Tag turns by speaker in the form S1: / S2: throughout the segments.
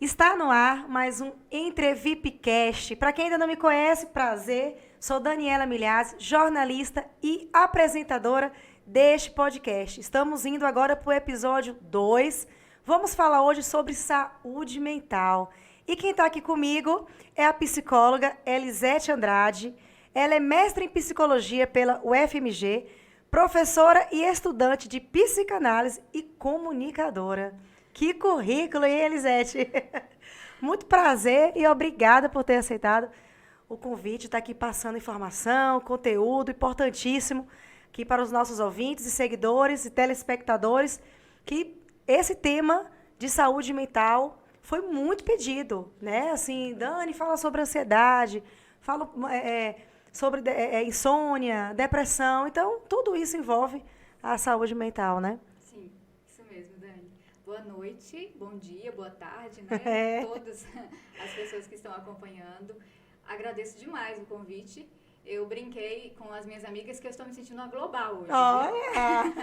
S1: Está no ar mais um Entrevipcast. Para quem ainda não me conhece, prazer. Sou Daniela Milhazes, jornalista e apresentadora deste podcast. Estamos indo agora para o episódio 2. Vamos falar hoje sobre saúde mental. E quem está aqui comigo é a psicóloga Elisete Andrade. Ela é mestre em psicologia pela UFMG, professora e estudante de psicanálise e comunicadora. Que currículo, hein, Elisete? Muito prazer e obrigada por ter aceitado o convite, estar aqui passando informação, conteúdo importantíssimo aqui para os nossos ouvintes e seguidores e telespectadores, que esse tema de saúde mental foi muito pedido, né? Assim, Dani, fala sobre ansiedade, fala sobre insônia, depressão, então tudo isso envolve a saúde mental, né?
S2: Sim, isso mesmo, Dani. Boa noite, bom dia, boa tarde, né? Todas as pessoas que estão acompanhando. Agradeço demais o convite. Eu brinquei com as minhas amigas que eu estou me sentindo uma global hoje.
S1: Olha!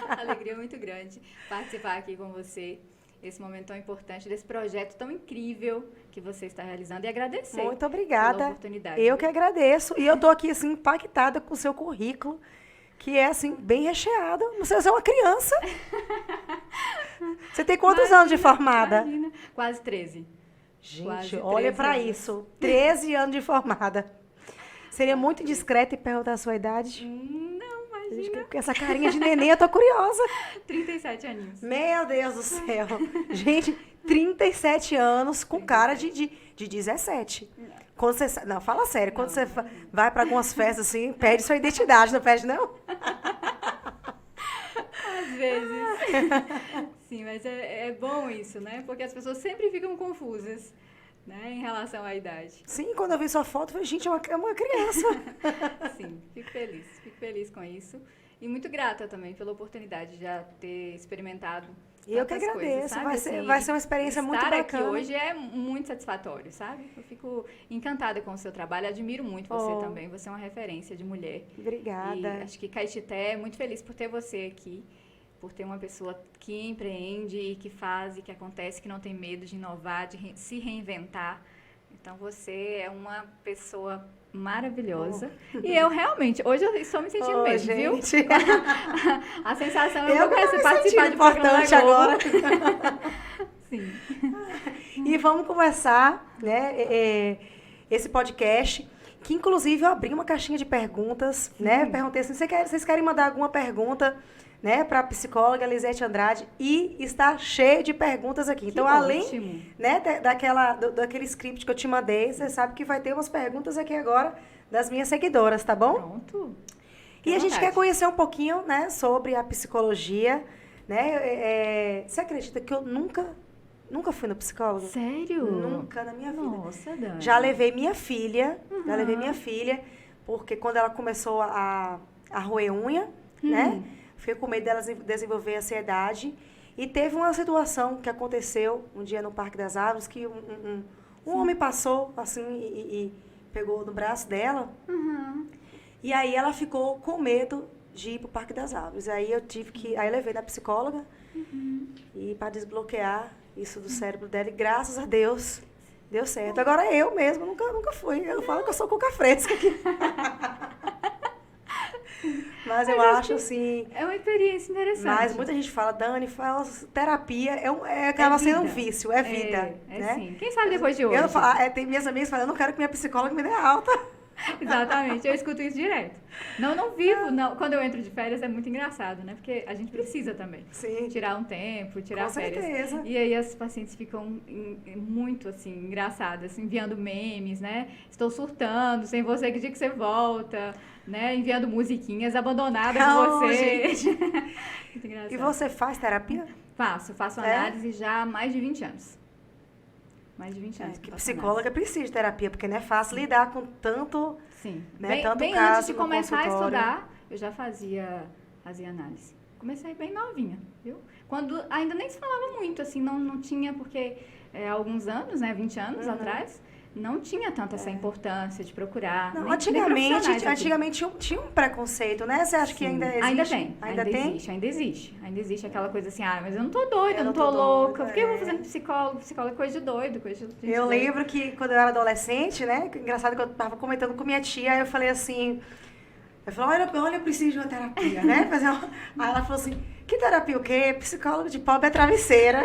S2: Alegria muito grande participar aqui com você. Esse momento tão importante, desse projeto tão incrível que você está realizando. E agradecer.
S1: Muito obrigada.
S2: Pela oportunidade.
S1: Eu que agradeço. E eu estou aqui, assim, impactada com o seu currículo, que é, assim, bem recheado. Você é uma criança. Você tem quantos anos de formada?
S2: Imagina. Quase 13.
S1: Gente,
S2: Quase
S1: olha
S2: 13
S1: para
S2: anos.
S1: isso. 13 anos de formada. Seria muito indiscreto perguntar a sua idade?
S2: Não, imagina.
S1: Porque essa carinha de neném, eu tô curiosa.
S2: 37 aninhos.
S1: Meu Deus do céu. Gente, 37 anos com cara de 17. Quando você, não, fala sério. Quando você vai para algumas festas assim, perde sua identidade, não perde, não?
S2: Às vezes. Sim, mas é bom isso, né? Porque as pessoas sempre ficam confusas, né? Em relação à idade.
S1: Sim, quando eu vi sua foto, eu falei, gente, é uma criança.
S2: Sim, fico feliz com isso. E muito grata também pela oportunidade de já ter experimentado.
S1: E eu que
S2: tantas
S1: agradeço.
S2: coisas, sabe?
S1: Vai ser uma experiência muito bacana.
S2: Estar aqui hoje é muito satisfatório, sabe? Eu fico encantada com o seu trabalho, admiro muito você também. Você é uma referência de mulher.
S1: Obrigada.
S2: E acho que Caetité é muito feliz por ter você aqui, por ter uma pessoa que empreende e que faz e que acontece, que não tem medo de inovar, de se reinventar. Então você é uma pessoa maravilhosa. E eu realmente, hoje eu estou me sentindo mesmo,
S1: gente.
S2: Viu? A sensação
S1: Eu
S2: vou
S1: tô me
S2: participar
S1: sentindo
S2: de programa
S1: importante
S2: da Globo.
S1: agora.
S2: Sim.
S1: E vamos começar, né, esse podcast, que inclusive eu abri uma caixinha de perguntas, né? Perguntei assim, vocês querem mandar alguma pergunta, né, para a psicóloga Elisete Andrade, e está cheio de perguntas aqui. Então, além, né, daquele script que eu te mandei, você sabe que vai ter umas perguntas aqui agora das minhas seguidoras, tá bom?
S2: Pronto.
S1: E a gente quer conhecer um pouquinho, né, sobre a psicologia, né? Você acredita que eu nunca fui no psicólogo?
S2: Sério?
S1: Nunca na minha vida.
S2: Nossa, Dani.
S1: Já levei minha filha, porque quando ela começou a roer unha, né? Fiquei com medo dela desenvolver ansiedade. E teve uma situação que aconteceu um dia no Parque das Árvores, que um homem passou, assim, e pegou no braço dela. E aí ela ficou com medo de ir pro Parque das Árvores. Aí eu levei na psicóloga, e para desbloquear isso do cérebro dela, e graças a Deus, deu certo. Agora eu mesma nunca fui. Eu falo que eu sou cuca fresca aqui. Mas eu acho assim...
S2: É uma experiência interessante.
S1: Mas muita gente fala, Dani, fala, terapia acaba sendo um vício, é vida. Né?
S2: Sim. Quem sabe depois de hoje?
S1: Tem minhas amigas falando, eu não quero que minha psicóloga me dê alta.
S2: Exatamente, eu escuto isso direto. Não vivo, não. Quando eu entro de férias é muito engraçado, né? Porque a gente precisa também.
S1: Sim.
S2: Tirar um tempo, tirar
S1: Com
S2: férias.
S1: certeza.
S2: E aí as pacientes ficam muito, assim, engraçadas, enviando memes, né? Estou surtando, sem você, que dia que você volta, né? Enviando musiquinhas, abandonada por você.
S1: Gente.
S2: Muito engraçado.
S1: E você faz terapia?
S2: Faço análise já há mais de 20 anos. Mais de 20 anos.
S1: Que psicóloga precisa de terapia, porque não é fácil lidar com tanto,
S2: Sim.
S1: né, tanto
S2: bem
S1: caso
S2: antes de
S1: no
S2: começar a
S1: consultório.
S2: estudar, eu já fazia análise. Comecei bem novinha, viu? Quando ainda nem se falava muito, assim, não tinha, porque há alguns anos, né, 20 anos atrás, não tinha tanta essa importância de procurar.
S1: Não,
S2: nem profissionais aqui.
S1: antigamente tinha um preconceito, né? Você acha que ainda existe?
S2: Ainda tem? Ainda existe aquela coisa assim, mas eu não tô doida, eu não tô louca. Por que eu vou fazendo psicólogo? Psicólogo é coisa de doido, coisa de
S1: Eu lembro que quando eu era adolescente, né? Engraçado que eu tava comentando com minha tia, aí eu falei assim, olha, eu preciso de uma terapia, né? Aí ela falou assim, que terapia o quê? Psicólogo de pobre é travesseira.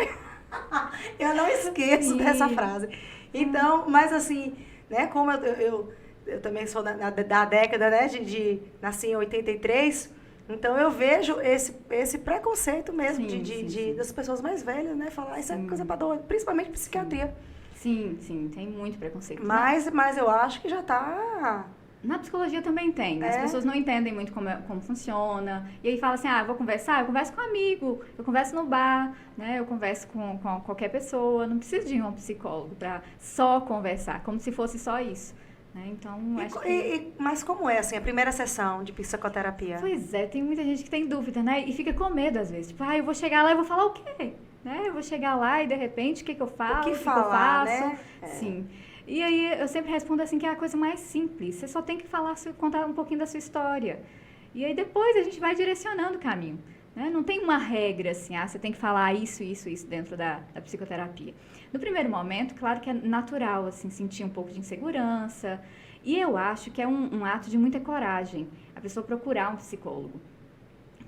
S1: Eu não esqueço dessa frase. Então, mas assim, né, como eu também sou da década, né, nasci em 83, então eu vejo esse preconceito mesmo das pessoas mais velhas, né, falar isso é coisa pra doido, principalmente psiquiatria.
S2: Sim, tem muito preconceito.
S1: Mas eu acho que já tá...
S2: Na psicologia também tem. As pessoas não entendem muito como funciona. E aí fala assim, eu vou conversar? Eu converso com um amigo, eu converso no bar, né? Eu converso com qualquer pessoa. Não preciso de um psicólogo para só conversar, como se fosse só isso. Né? Então,
S1: mas como é, assim, a primeira sessão de psicoterapia?
S2: Pois é, tem muita gente que tem dúvida, né? E fica com medo, às vezes. Tipo, eu vou chegar lá e vou falar o quê? Né? Eu vou chegar lá e, de repente, o que eu falo?
S1: O que
S2: eu
S1: falar,
S2: faço?
S1: né?
S2: Sim. E aí eu sempre respondo assim que é a coisa mais simples. Você só tem que contar um pouquinho da sua história. E aí depois a gente vai direcionando o caminho. Né? Não tem uma regra assim, você tem que falar isso dentro da psicoterapia. No primeiro momento, claro que é natural assim, sentir um pouco de insegurança. E eu acho que é um ato de muita coragem a pessoa procurar um psicólogo.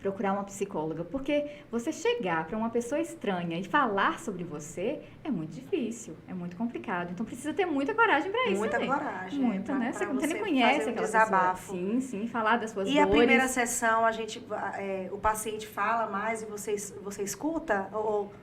S2: Procurar uma psicóloga, porque você chegar para uma pessoa estranha e falar sobre você é muito difícil, é muito complicado. Então precisa ter muita coragem para isso.
S1: Muita coragem.
S2: Muita, né? Você nem conhece aquela
S1: desabafo.
S2: pessoa. Sim, falar das suas
S1: dores. E a primeira sessão, o paciente fala mais e você escuta? Ou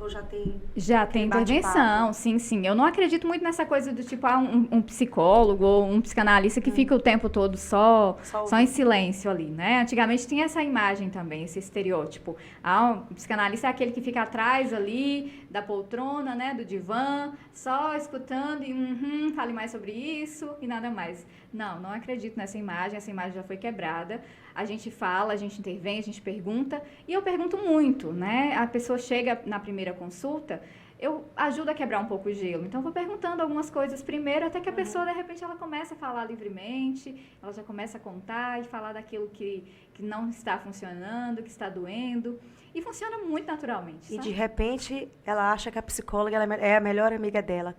S1: já tem...
S2: Já tem intervenção, sim. Eu não acredito muito nessa coisa do tipo, um psicólogo ou um psicanalista que fica o tempo todo só em silêncio ali, né? Antigamente tinha essa imagem também, esse estereótipo. Um psicanalista é aquele que fica atrás ali da poltrona, né, do divã, só escutando e fale mais sobre isso e nada mais. Não acredito nessa imagem, essa imagem já foi quebrada. A gente fala, a gente intervém, a gente pergunta, e eu pergunto muito, né? A pessoa chega na primeira consulta, eu ajudo a quebrar um pouco o gelo. Então, eu vou perguntando algumas coisas primeiro, até que a pessoa, de repente, ela começa a falar livremente, ela já começa a contar e falar daquilo que não está funcionando, que está doendo, e funciona muito naturalmente.
S1: E, de repente, ela acha que a psicóloga é a melhor amiga dela.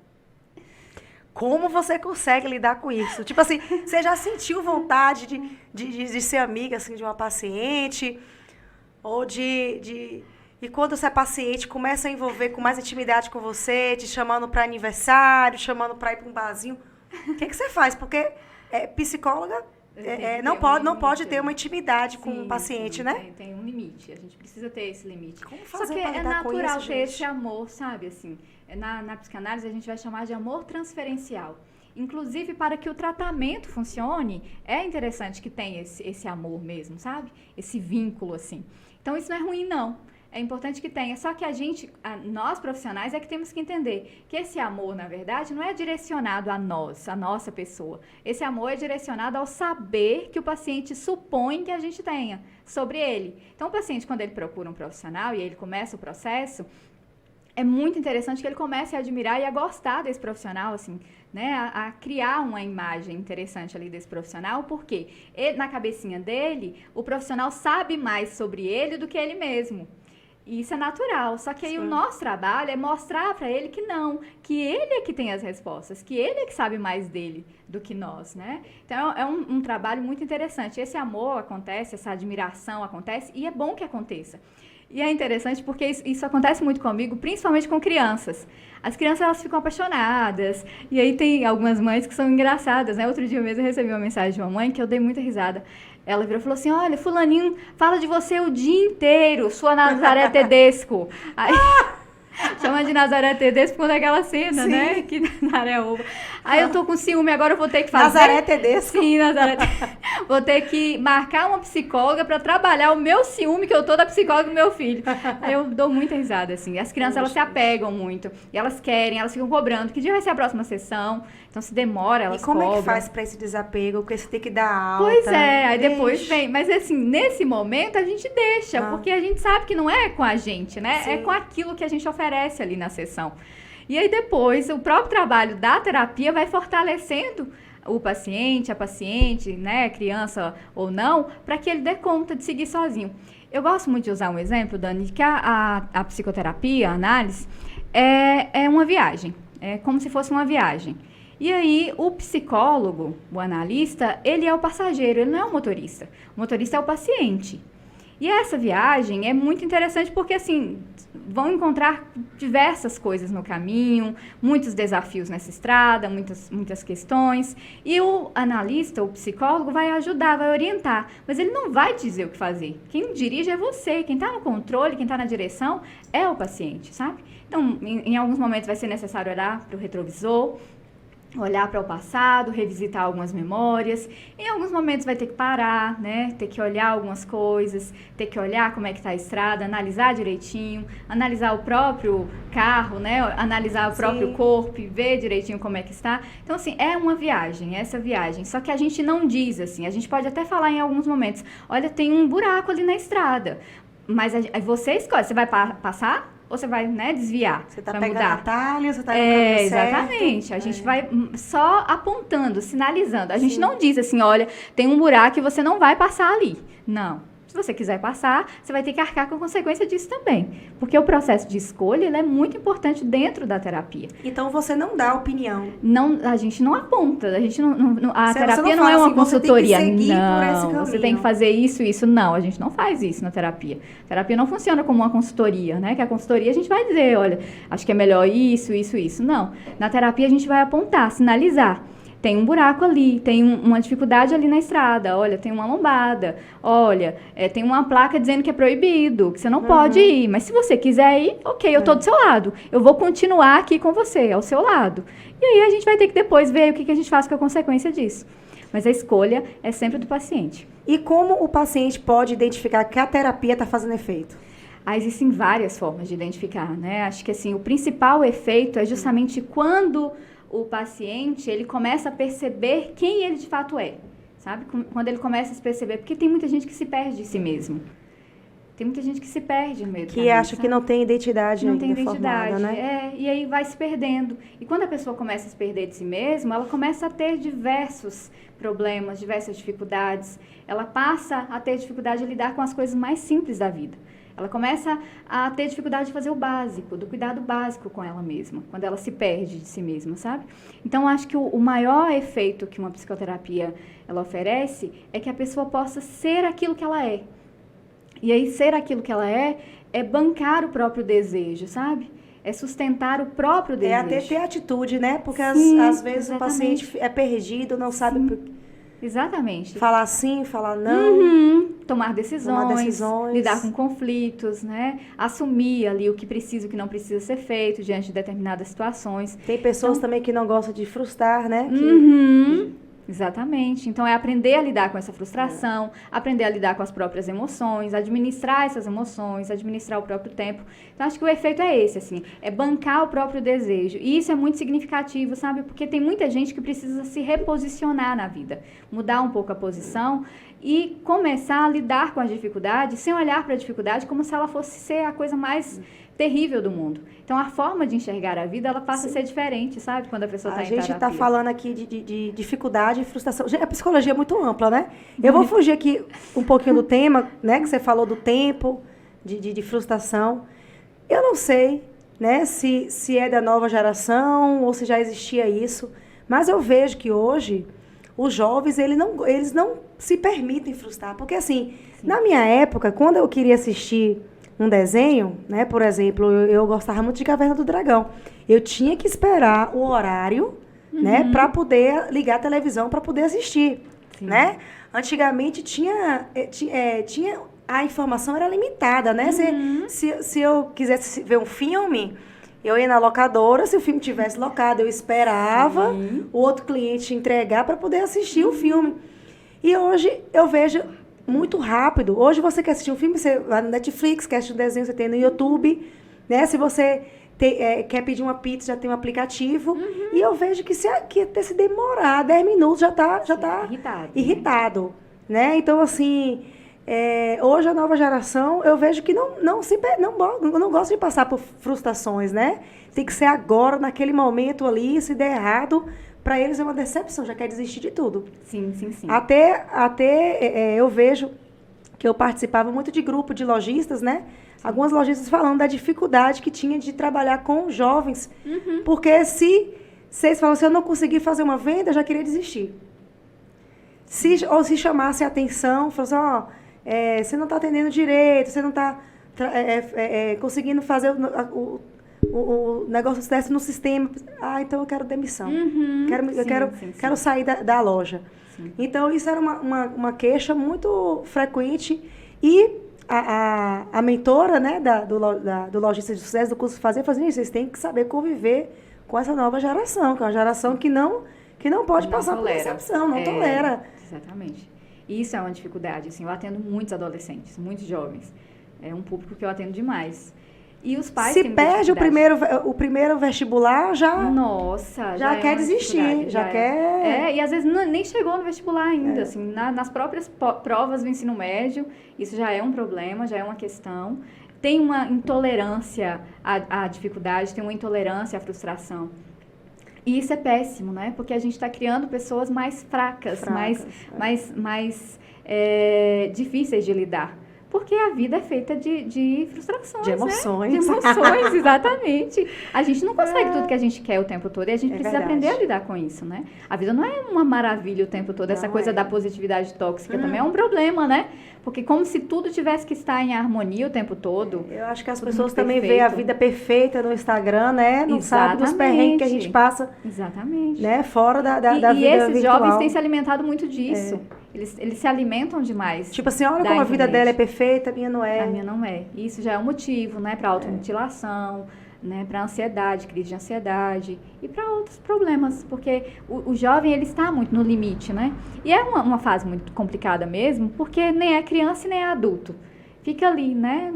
S1: Como você consegue lidar com isso? Tipo assim, você já sentiu vontade de ser amiga assim, de uma paciente? Ou E quando você é paciente, começa a envolver com mais intimidade com você, te chamando para aniversário, chamando para ir para um barzinho. O que você faz? Porque psicóloga não pode ter uma intimidade com o paciente, né?
S2: Tem um limite. A gente precisa ter esse limite.
S1: Como fazer
S2: Só que
S1: pra
S2: é
S1: lidar com
S2: natural
S1: isso,
S2: ter
S1: gente?
S2: esse amor, sabe? Assim, na psicanálise a gente vai chamar de amor transferencial. Inclusive, para que o tratamento funcione, é interessante que tenha esse amor mesmo, sabe? Esse vínculo, assim. Então, isso não é ruim, não. É importante que tenha. Só que nós profissionais é que temos que entender que esse amor, na verdade, não é direcionado a nós, a nossa pessoa. Esse amor é direcionado ao saber que o paciente supõe que a gente tenha sobre ele. Então, o paciente, quando ele procura um profissional e ele começa o processo, é muito interessante que ele comece a admirar e a gostar desse profissional, assim, né? A criar uma imagem interessante ali desse profissional, porque na cabecinha dele, o profissional sabe mais sobre ele do que ele mesmo. E isso é natural, só que aí o nosso trabalho é mostrar para ele que não, que ele é que tem as respostas, que ele é que sabe mais dele do que nós, né? Então é um trabalho muito interessante. Esse amor acontece, essa admiração acontece e é bom que aconteça. E é interessante porque isso acontece muito comigo, principalmente com crianças. As crianças, elas ficam apaixonadas. E aí tem algumas mães que são engraçadas, né? Outro dia mesmo eu recebi uma mensagem de uma mãe que eu dei muita risada. Ela virou e falou assim, olha, fulaninho fala de você o dia inteiro, sua Nazaré Tedesco. Aí... Chama de Nazaré Tedesco quando é aquela cena, sim, né? Que na Areoba. Aí eu tô com ciúme, agora eu vou ter que fazer...
S1: Nazaré Tedesco?
S2: Sim, Nazaré Tedesco. Vou ter que marcar uma psicóloga pra trabalhar o meu ciúme que eu tô da psicóloga do meu filho. Aí eu dou muita risada, assim. As crianças, elas se apegam muito. E elas querem, elas ficam cobrando. Que dia vai ser a próxima sessão? Então, se demora, elas cobram.
S1: E como é que faz pra esse desapego? Porque você tem que dar alta.
S2: Pois é, aí depois vem. Mas, assim, nesse momento, a gente deixa. Porque a gente sabe que não é com a gente, né? Sim. É com aquilo que a gente oferece ali na sessão. E aí depois, o próprio trabalho da terapia vai fortalecendo o paciente, a paciente, né, criança ou não, para que ele dê conta de seguir sozinho. Eu gosto muito de usar um exemplo, Dani, que a psicoterapia, a análise, é uma viagem. É como se fosse uma viagem. E aí, o psicólogo, o analista, ele é o passageiro, ele não é o motorista. O motorista é o paciente. E essa viagem é muito interessante porque, assim, vão encontrar diversas coisas no caminho, muitos desafios nessa estrada, muitas questões. E o analista, o psicólogo, vai ajudar, vai orientar. Mas ele não vai dizer o que fazer. Quem dirige é você. Quem está no controle, quem está na direção é o paciente, sabe? Então, em alguns momentos vai ser necessário olhar para o retrovisor, olhar para o passado, revisitar algumas memórias. Em alguns momentos vai ter que parar, né? Ter que olhar algumas coisas, ter que olhar como é que está a estrada, analisar direitinho, analisar o próprio carro, né? Analisar o próprio corpo e ver direitinho como é que está. Então, assim, é uma viagem, essa viagem. Só que a gente não diz assim, a gente pode até falar em alguns momentos, olha, tem um buraco ali na estrada, mas você escolhe, você vai passar? Ou você vai, né, desviar,
S1: você tá
S2: vai
S1: pegando
S2: mudar.
S1: atalho, você tá no caminho
S2: exatamente.
S1: certo.
S2: A gente vai só apontando, sinalizando. A gente não diz assim, olha, tem um buraco e você não vai passar ali. Não. Se você quiser passar, você vai ter que arcar com a consequência disso também. Porque o processo de escolha, ele é muito importante dentro da terapia.
S1: Então, você não dá opinião.
S2: Não, a gente não aponta, a gente a
S1: Você
S2: terapia não é uma
S1: assim,
S2: consultoria.
S1: Você tem que seguir
S2: não,
S1: por esse caminho.
S2: Você tem que fazer isso. Não, a gente não faz isso na terapia. A terapia não funciona como uma consultoria, né? Que a consultoria a gente vai dizer, olha, acho que é melhor isso. Não. Na terapia a gente vai apontar, sinalizar. Tem um buraco ali, tem uma dificuldade ali na estrada, olha, tem uma lombada, olha, tem uma placa dizendo que é proibido, que você não pode ir, mas se você quiser ir, ok, eu tô do seu lado, eu vou continuar aqui com você, ao seu lado. E aí a gente vai ter que depois ver o que a gente faz com a consequência disso. Mas a escolha é sempre do paciente.
S1: E como o paciente pode identificar que a terapia está fazendo efeito?
S2: Existem várias formas de identificar, né? Acho que assim, o principal efeito é justamente quando o paciente, ele começa a perceber quem ele de fato é, sabe? Quando ele começa a se perceber, porque tem muita gente que se perde de si mesmo. Tem muita gente que se perde no meio do caminho,
S1: acha que não tem identidade
S2: não tem identidade,
S1: formada, né?
S2: e aí vai se perdendo. E quando a pessoa começa a se perder de si mesma, ela começa a ter diversos problemas, diversas dificuldades. Ela passa a ter dificuldade de lidar com as coisas mais simples da vida. Ela começa a ter dificuldade de fazer o básico, do cuidado básico com ela mesma, quando ela se perde de si mesma, sabe? Então, acho que o maior efeito que uma psicoterapia ela oferece é que a pessoa possa ser aquilo que ela é. E aí, ser aquilo que ela é bancar o próprio desejo, sabe? É sustentar o próprio desejo.
S1: É até ter atitude, né? Porque
S2: Sim,
S1: às vezes
S2: exatamente.
S1: o paciente é perdido, não sabe...
S2: Exatamente.
S1: Falar sim, falar não.
S2: Tomar decisões, lidar com conflitos, né? Assumir ali o que precisa e o que não precisa ser feito diante de determinadas situações.
S1: Tem pessoas também que não gostam de frustrar, né?
S2: Exatamente. Então, é aprender a lidar com essa frustração, aprender a lidar com as próprias emoções, administrar essas emoções, administrar o próprio tempo. Então, acho que o efeito é esse, assim, é bancar o próprio desejo. E isso é muito significativo, sabe? Porque tem muita gente que precisa se reposicionar na vida, mudar um pouco a posição e começar a lidar com as dificuldades sem olhar para a dificuldade como se ela fosse ser a coisa mais terrível do mundo. Então, a forma de enxergar a vida, ela passa a ser diferente, sabe? Quando a pessoa está em terapia.
S1: A gente está falando aqui de dificuldade e frustração. A psicologia é muito ampla, né? Eu vou fugir aqui um pouquinho do tema, né? Que você falou do tempo, de frustração. Eu não sei, né? Se é da nova geração ou se já existia isso. Mas eu vejo que hoje, os jovens, eles não se permitem frustrar. Porque, assim, na minha época, quando eu queria assistir um desenho, né? Por exemplo, eu gostava muito de Caverna do Dragão. Eu tinha que esperar o horário, né? Para poder ligar a televisão, para poder assistir, né? Antigamente tinha a informação era limitada, né? Se eu quisesse ver um filme, eu ia na locadora, se o filme tivesse locado, eu esperava o outro cliente entregar para poder assistir o filme. E hoje eu vejo muito rápido. Hoje você quer assistir um filme, você vai no Netflix, quer assistir um desenho, você tem no YouTube, né? Se você quer pedir uma pizza, já tem um aplicativo. E eu vejo que até se demorar 10 minutos já tá
S2: irritado,
S1: né? Então, assim, hoje a nova geração, eu vejo que não gosta de passar por frustrações, né? Tem que ser agora, naquele momento ali, se der errado, para eles é uma decepção, já quer desistir de tudo.
S2: Sim.
S1: Eu vejo que eu participava muito de grupo de lojistas, né? Algumas lojistas falando da dificuldade que tinha de trabalhar com jovens, porque se vocês falam assim, eu não consegui fazer uma venda, eu já queria desistir. Ou se chamasse a atenção, falasse, você não está atendendo direito, você não está conseguindo fazer o negócio desse no sistema. Então eu quero demissão. Quero sair da loja. Sim. Então, isso era uma queixa muito frequente. E a mentora, né, do Lojista de Sucesso, do curso Fazer, fazia isso. Vocês têm que saber conviver com essa nova geração, que é uma geração que não pode passar por decepção, não tolera.
S2: Exatamente. Isso é uma dificuldade. Assim, eu atendo muitos adolescentes, muitos jovens. É um público que eu atendo demais. E os pais
S1: se perde o primeiro vestibular, já quer desistir, já quer...
S2: E às vezes nem chegou no vestibular ainda, assim, nas próprias provas do ensino médio, isso já é um problema, já é uma questão. Tem uma intolerância à dificuldade, tem uma intolerância à frustração. E isso é péssimo, né? Porque a gente está criando pessoas mais fracas, mais difíceis de lidar. Porque a vida é feita de frustrações,
S1: de emoções.
S2: Né? De emoções, exatamente. A gente não consegue tudo que a gente quer o tempo todo e a gente precisa aprender a lidar com isso, né? A vida não é uma maravilha o tempo todo. Essa coisa da positividade tóxica também é um problema, né? Porque como se tudo tivesse que estar em harmonia o tempo todo.
S1: Eu acho que as pessoas também veem a vida perfeita no Instagram, né? Não sabem dos perrengues que a gente passa.
S2: Exatamente.
S1: Né? Fora da vida virtual.
S2: E esses jovens têm se alimentado muito disso. Eles se alimentam demais.
S1: Tipo assim, olha como a vida dela é perfeita, a minha não é.
S2: A minha não é. E isso já é um motivo, né? Para automutilação, né? Para ansiedade, crise de ansiedade e para outros problemas. Porque o jovem, ele está muito no limite, né? E é uma fase muito complicada mesmo, porque nem é criança e nem é adulto. Fica ali, né?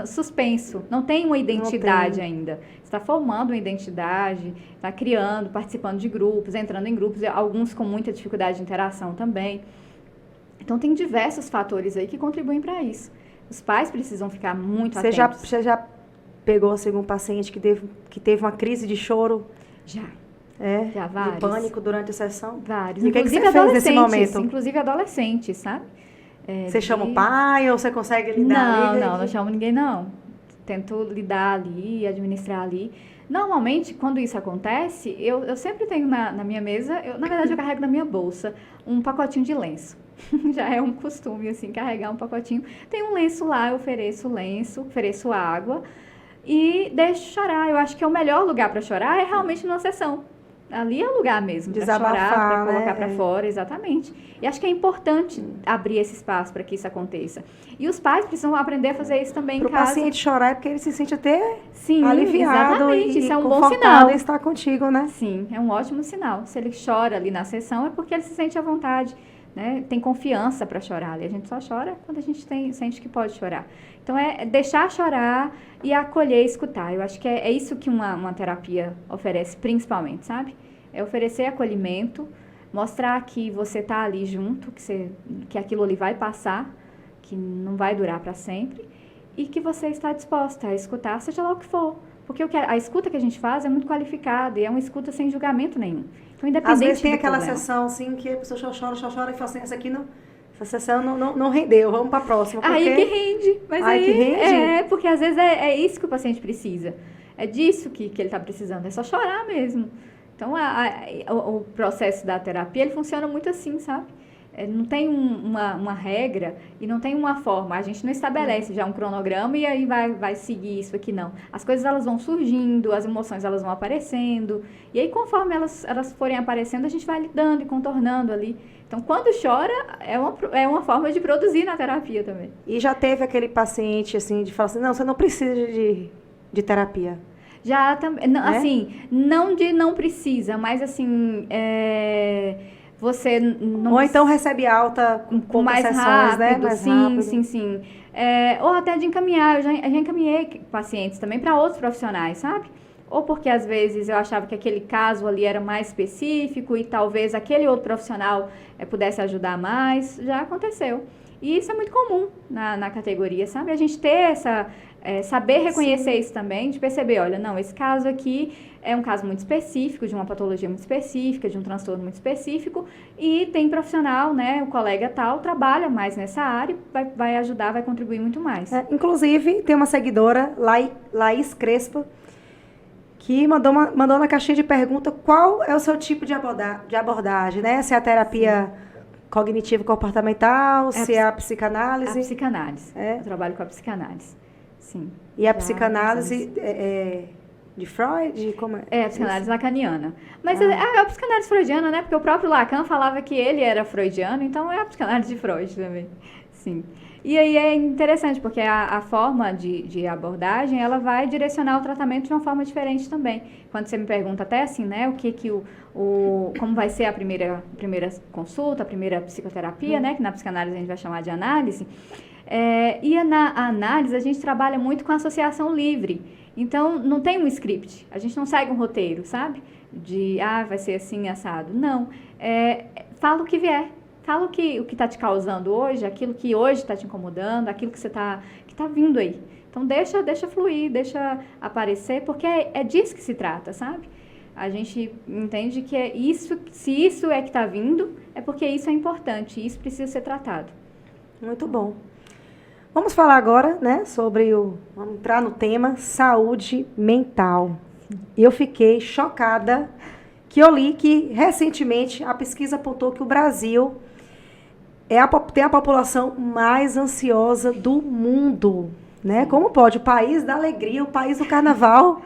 S2: Suspenso. Não tem uma identidade ainda. Está formando uma identidade, está criando, participando de grupos, entrando em grupos, alguns com muita dificuldade de interação também. Então, tem diversos fatores aí que contribuem para isso. Os pais precisam ficar muito atentos.
S1: Você já pegou algum paciente que teve uma crise de choro?
S2: Já.
S1: Já, vários. De pânico durante a sessão?
S2: Vários.
S1: E o que você fez nesse momento?
S2: Inclusive adolescentes, sabe?
S1: Você chama o pai ou você consegue lidar ali?
S2: Não chamo ninguém, não. Tento lidar ali, administrar ali. Normalmente, quando isso acontece, eu sempre tenho na minha mesa, na verdade eu carrego na minha bolsa, um pacotinho de lenço. Já é um costume, assim, carregar um pacotinho. Tem um lenço lá, eu ofereço lenço, ofereço água e deixo chorar. Eu acho que o melhor lugar para chorar é realmente numa sessão. Ali é o lugar mesmo, para chorar, para colocar para fora, exatamente. E acho que é importante abrir esse espaço para que isso aconteça. E os pais precisam aprender a fazer isso também em casa.
S1: Para o paciente chorar é porque ele se sente até
S2: Sim,
S1: aliviado
S2: exatamente. Isso é um bom
S1: confortável
S2: sinal.
S1: Em estar contigo, né?
S2: Sim, é um ótimo sinal. Se ele chora ali na sessão é porque ele se sente à vontade, né? Tem confiança para chorar ali. A gente só chora quando a gente sente que pode chorar. Então, é deixar chorar e acolher e escutar. Eu acho que é isso que uma terapia oferece, principalmente, sabe? É oferecer acolhimento, mostrar que você está ali junto, que aquilo ali vai passar, que não vai durar para sempre, e que você está disposta a escutar, seja lá o que for. Porque a escuta que a gente faz é muito qualificada e é uma escuta sem julgamento nenhum. Então, independente
S1: às vezes tem aquela
S2: problema.
S1: Sessão assim que a pessoa chora e fala assim, essa sessão não rendeu, vamos para a próxima.
S2: Aí que rende. Mas aí
S1: que rende?
S2: Porque às vezes é isso que o paciente precisa. É disso que ele está precisando, é só chorar mesmo. Então, o processo da terapia, ele funciona muito assim, sabe? Não tem uma regra e não tem uma forma. A gente não estabelece já um cronograma e aí vai seguir isso aqui, não. As coisas, elas vão surgindo, as emoções, elas vão aparecendo. E aí, conforme elas forem aparecendo, a gente vai lidando e contornando ali. Então, quando chora, é uma forma de produzir na terapia também.
S1: E já teve aquele paciente, assim, de falar assim, não, você não precisa de terapia.
S2: Já também, assim, não precisa, mas assim, você não...
S1: Ou então recebe alta com mais sessões,
S2: rápido,
S1: né? Mais rápido.
S2: Sim. Ou até de encaminhar, eu já encaminhei pacientes também para outros profissionais, sabe? Ou porque às vezes eu achava que aquele caso ali era mais específico e talvez aquele outro profissional pudesse ajudar mais, já aconteceu. E isso é muito comum na categoria, sabe? A gente ter saber reconhecer isso também, de perceber, olha, não, esse caso aqui é um caso muito específico, de uma patologia muito específica, de um transtorno muito específico, e tem profissional, né, o colega tal, trabalha mais nessa área, vai ajudar, vai contribuir muito mais.
S1: Inclusive, tem uma seguidora, Laís Crespa, que mandou na caixinha de pergunta qual é o seu tipo de abordagem, né? Se é a terapia cognitivo-comportamental, se é a psicanálise.
S2: A psicanálise. Eu trabalho com a psicanálise. Sim.
S1: E a psicanálise de Freud? Como
S2: é? A psicanálise lacaniana. Mas a psicanálise freudiana, né? Porque o próprio Lacan falava que ele era freudiano, então é a psicanálise de Freud também. Sim. E aí é interessante, porque a forma de abordagem, ela vai direcionar o tratamento de uma forma diferente também. Quando você me pergunta até assim, né, como vai ser a primeira consulta, a primeira psicoterapia, né, que na psicanálise a gente vai chamar de análise, e na análise a gente trabalha muito com associação livre. Então, não tem um script, a gente não segue um roteiro, sabe? Vai ser assim, assado. Não, fala o que vier. Fala o que está te causando hoje, aquilo que hoje está te incomodando, aquilo que tá vindo aí. Então, deixa fluir, deixa aparecer, porque é disso que se trata, sabe? A gente entende que se isso é que está vindo, é porque isso é importante, isso precisa ser tratado.
S1: Muito bom. Vamos falar agora, né, vamos entrar no tema saúde mental. Eu fiquei chocada que eu li que, recentemente, a pesquisa apontou que o Brasil tem a população mais ansiosa do mundo, né? Como pode o país da alegria, o país do carnaval,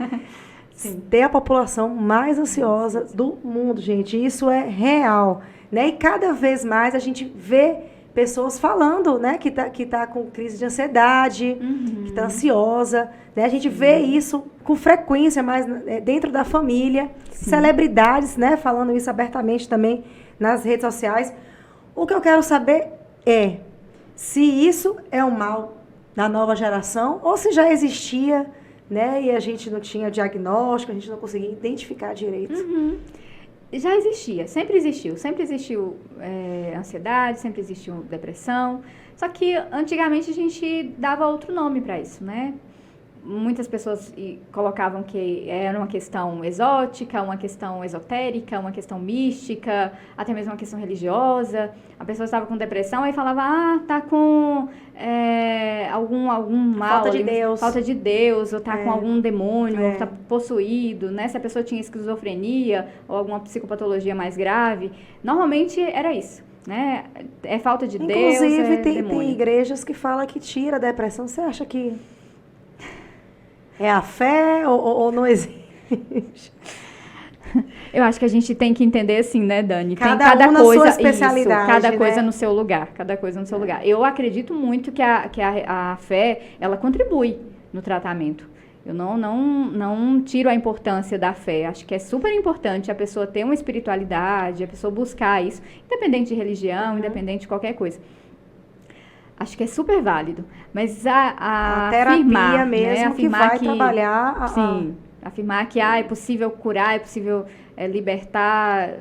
S1: ter a população mais ansiosa do mundo, gente? Isso é real, né? E cada vez mais a gente vê pessoas falando, né? Que tá com crise de ansiedade, que está ansiosa, né? A gente vê isso com frequência, mais dentro da família, celebridades, né? Falando isso abertamente também nas redes sociais. O que eu quero saber é se isso é um mal da nova geração ou se já existia, né, e a gente não tinha diagnóstico, a gente não conseguia identificar direito.
S2: Já existia, sempre existiu ansiedade, sempre existiu depressão, só que antigamente a gente dava outro nome para isso, né? Muitas pessoas colocavam que era uma questão exótica, uma questão esotérica, uma questão mística, até mesmo uma questão religiosa. A pessoa estava com depressão e falava, tá com algum mal. Falta de Deus, ou tá com algum demônio, ou tá possuído, né? Se a pessoa tinha esquizofrenia ou alguma psicopatologia mais grave, normalmente era isso. Né? É falta de Deus,
S1: inclusive,
S2: demônio.
S1: Tem igrejas que falam que tira a depressão. Você acha que é a fé ou não existe?
S2: Eu acho que a gente tem que entender assim, né, Dani?
S1: Cada um
S2: coisa,
S1: na sua especialidade,
S2: cada
S1: né?
S2: coisa no seu lugar, cada coisa no seu lugar. Eu acredito muito que a fé, ela contribui no tratamento. Eu não tiro a importância da fé. Acho que é super importante a pessoa ter uma espiritualidade, a pessoa buscar isso, independente de religião, independente de qualquer coisa. Acho que é super válido, mas a terapia
S1: afirmar, mesmo, né?
S2: Afirmar
S1: que vai trabalhar.
S2: Sim, afirmar que é possível curar, é possível libertar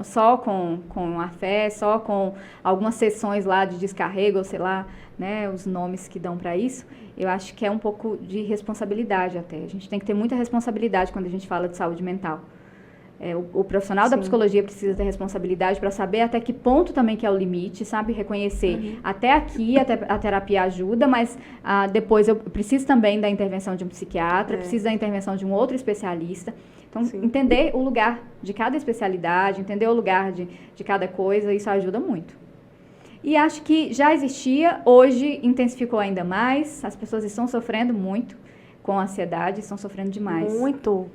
S2: só com a fé, só com algumas sessões lá de descarrego, ou sei lá, né, os nomes que dão para isso. Eu acho que é um pouco de responsabilidade até. A gente tem que ter muita responsabilidade quando a gente fala de saúde mental. O profissional da psicologia precisa ter responsabilidade para saber até que ponto também que é o limite, sabe? Reconhecer até aqui a terapia ajuda, mas depois eu preciso também da intervenção de um psiquiatra, preciso da intervenção de um outro especialista. Então, entender o lugar de cada especialidade, entender o lugar de cada coisa, isso ajuda muito. E acho que já existia, hoje intensificou ainda mais, as pessoas estão sofrendo muito com a ansiedade, estão sofrendo demais.
S1: Muito.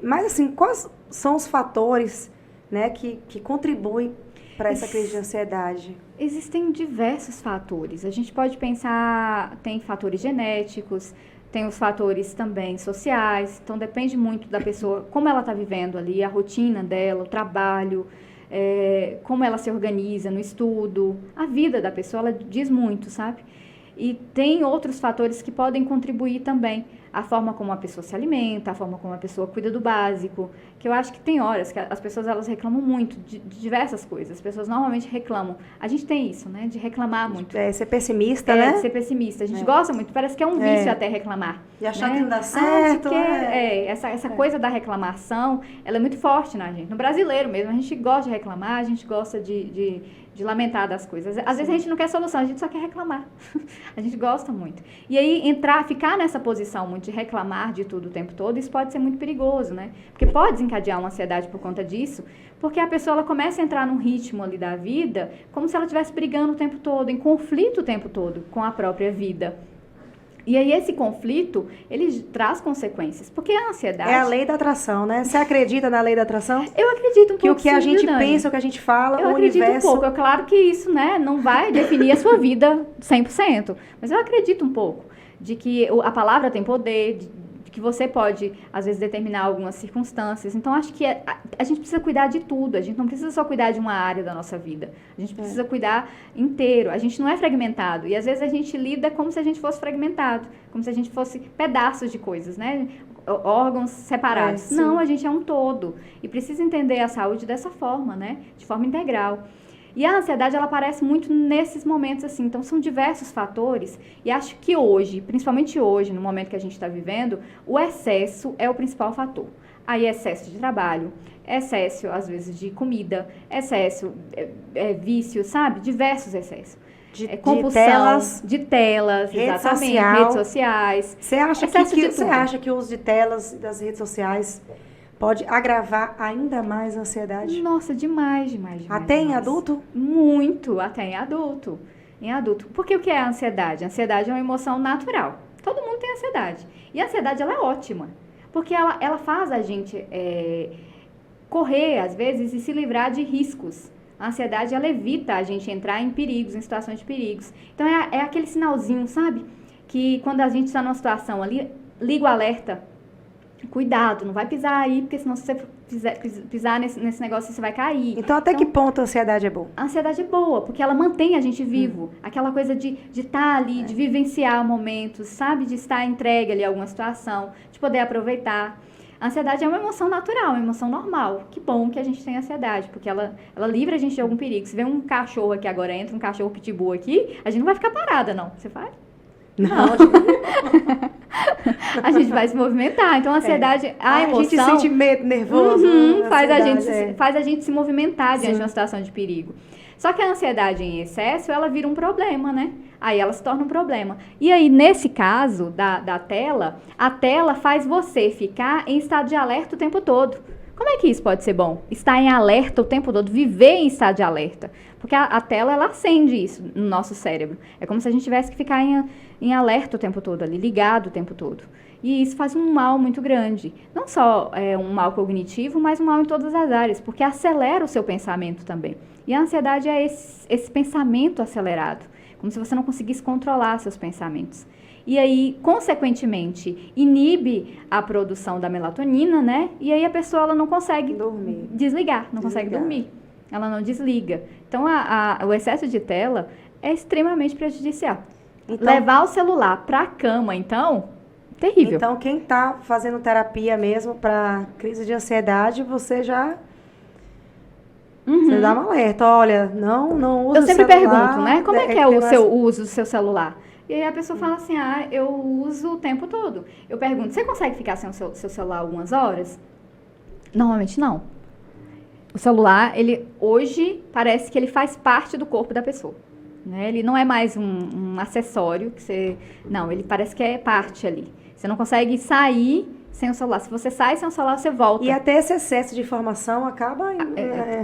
S1: Mas, assim, quais são os fatores, né, que contribuem para essa crise de ansiedade?
S2: Existem diversos fatores. A gente pode pensar, tem fatores genéticos, tem os fatores também sociais. Então, depende muito da pessoa, como ela está vivendo ali, a rotina dela, o trabalho, como ela se organiza no estudo. A vida da pessoa, ela diz muito, sabe? E tem outros fatores que podem contribuir também. a forma como a pessoa se alimenta, a forma como a pessoa cuida do básico, que eu acho que tem horas que as pessoas elas reclamam muito de diversas coisas. As pessoas normalmente reclamam. A gente tem isso, né? De reclamar muito.
S1: Ser pessimista, né?
S2: De ser pessimista. A gente gosta muito, parece que é um vício até reclamar.
S1: E achar
S2: né?
S1: que não dá certo.
S2: Essa coisa da reclamação, ela é muito forte na gente. No brasileiro mesmo, a gente gosta de reclamar, a gente gosta de lamentar das coisas. Às vezes a gente não quer solução, a gente só quer reclamar. A gente gosta muito. E aí, ficar nessa posição muito de reclamar de tudo o tempo todo, isso pode ser muito perigoso, né? Porque pode desencadear uma ansiedade por conta disso, porque a pessoa ela começa a entrar num ritmo ali da vida, como se ela estivesse brigando o tempo todo, em conflito o tempo todo com a própria vida. E aí esse conflito, ele traz consequências, porque a ansiedade...
S1: É a lei da atração, né? Você acredita na lei da atração?
S2: Eu acredito um pouco,
S1: que o que a gente
S2: Dani.
S1: pensa, o que a gente fala,
S2: eu
S1: o universo...
S2: Eu acredito um pouco. É claro que isso, né, não vai definir a sua vida 100%, mas eu acredito um pouco de que a palavra tem poder, de que você pode, às vezes, determinar algumas circunstâncias. Então, acho que a gente precisa cuidar de tudo. A gente não precisa só cuidar de uma área da nossa vida. A gente precisa cuidar inteiro. A gente não é fragmentado. E, às vezes, a gente lida como se a gente fosse fragmentado. Como se a gente fosse pedaços de coisas, né? Órgãos separados. Não, a gente é um todo. E precisa entender a saúde dessa forma, né? De forma integral. E a ansiedade, ela aparece muito nesses momentos, assim. Então, são diversos fatores. E acho que hoje, principalmente hoje, no momento que a gente está vivendo, o excesso é o principal fator. Aí, excesso de trabalho, excesso, às vezes, de comida, excesso, vício, sabe? Diversos excessos. Compulsão, de telas, exatamente. Redes sociais.
S1: Você acha que o uso de telas das redes sociais pode agravar ainda mais a ansiedade?
S2: Nossa, demais.
S1: Até em adulto?
S2: Muito, até em adulto. Porque o que é a ansiedade? A ansiedade é uma emoção natural. Todo mundo tem ansiedade. E a ansiedade, ela é ótima. Porque ela faz a gente correr, às vezes, e se livrar de riscos. A ansiedade, ela evita a gente entrar em perigos, em situações de perigos. Então, é aquele sinalzinho, sabe? Que quando a gente está numa situação ali, liga o alerta. Cuidado, não vai pisar aí, porque senão se você pisar nesse negócio, você vai cair.
S1: Então, até que ponto a ansiedade é boa?
S2: A ansiedade é boa, porque ela mantém a gente vivo. Aquela coisa de estar ali, de vivenciar momentos, sabe? De estar entregue ali a alguma situação, de poder aproveitar. A ansiedade é uma emoção natural, uma emoção normal. Que bom que a gente tem ansiedade, porque ela livra a gente de algum perigo. Se vê um cachorro aqui agora, entra um cachorro pitbull aqui, a gente não vai ficar parada, não. Você faz? Não. A gente vai se movimentar. Então, a ansiedade, a emoção...
S1: A gente sente medo, nervoso.
S2: Faz a gente se movimentar diante de uma situação de perigo. Só que a ansiedade em excesso, ela vira um problema, né? Aí ela se torna um problema. E aí, nesse caso da tela, a tela faz você ficar em estado de alerta o tempo todo. Como é que isso pode ser bom? Estar em alerta o tempo todo, viver em estado de alerta. Porque a tela, ela acende isso no nosso cérebro. É como se a gente tivesse que ficar em alerta o tempo todo ali, ligado o tempo todo. E isso faz um mal muito grande. Não só um mal cognitivo, mas um mal em todas as áreas, porque acelera o seu pensamento também. E a ansiedade é esse pensamento acelerado, como se você não conseguisse controlar seus pensamentos. E aí, consequentemente, inibe a produção da melatonina, né? E aí a pessoa ela não consegue desligar, não consegue dormir. Ela não desliga. Então, o excesso de tela é extremamente prejudicial. Então, levar o celular para a cama, então, terrível.
S1: Então, quem está fazendo terapia mesmo para crise de ansiedade, você já... Você dá um alerta. Olha, não usa o celular.
S2: Eu sempre pergunto, né? Como é que é o uso do seu celular? E aí a pessoa fala assim, eu uso o tempo todo. Eu pergunto, você consegue ficar sem o seu celular algumas horas? Normalmente não. O celular, ele hoje parece que ele faz parte do corpo da pessoa. Né? Ele não é mais um acessório que você... Não, ele parece que é parte ali. Você não consegue sair sem o celular. Se você sai sem o celular, você volta.
S1: E até esse excesso de informação acaba...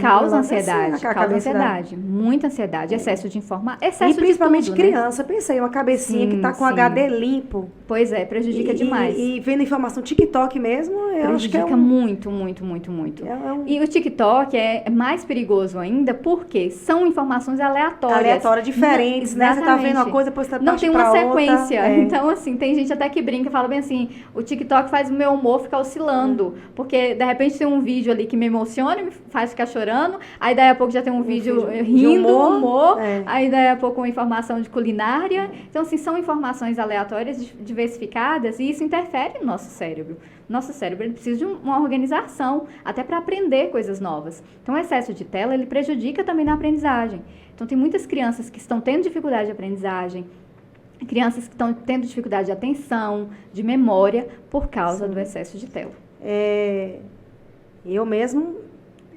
S2: causa ansiedade. Causa ansiedade. Muita ansiedade. Excesso de informação. Excesso
S1: e principalmente
S2: de tudo,
S1: criança. Né? Pensei, uma cabecinha que está com HD limpo.
S2: Pois é, prejudica demais.
S1: E vendo informação TikTok mesmo, eu acho que
S2: prejudica muito. E o TikTok é mais perigoso ainda porque são informações aleatórias.
S1: Diferentes, né? Você tá vendo uma coisa, depois você tá
S2: não tem uma sequência.
S1: Outra.
S2: Então, assim, tem gente até que brinca, fala bem assim, o TikTok faz o meu humor ficar oscilando. Porque, de repente, tem um vídeo ali que me emociona, me faz ficar chorando. Aí, daí a pouco, já tem um vídeo rindo, humor. Aí, daí a pouco, uma informação de culinária. Então, assim, são informações aleatórias de diversificadas e isso interfere no nosso cérebro. Nosso cérebro ele precisa de uma organização, até para aprender coisas novas. Então, o excesso de tela, ele prejudica também na aprendizagem. Então, tem muitas crianças que estão tendo dificuldade de aprendizagem, crianças que estão tendo dificuldade de atenção, de memória, por causa do excesso de tela.
S1: Eu mesmo,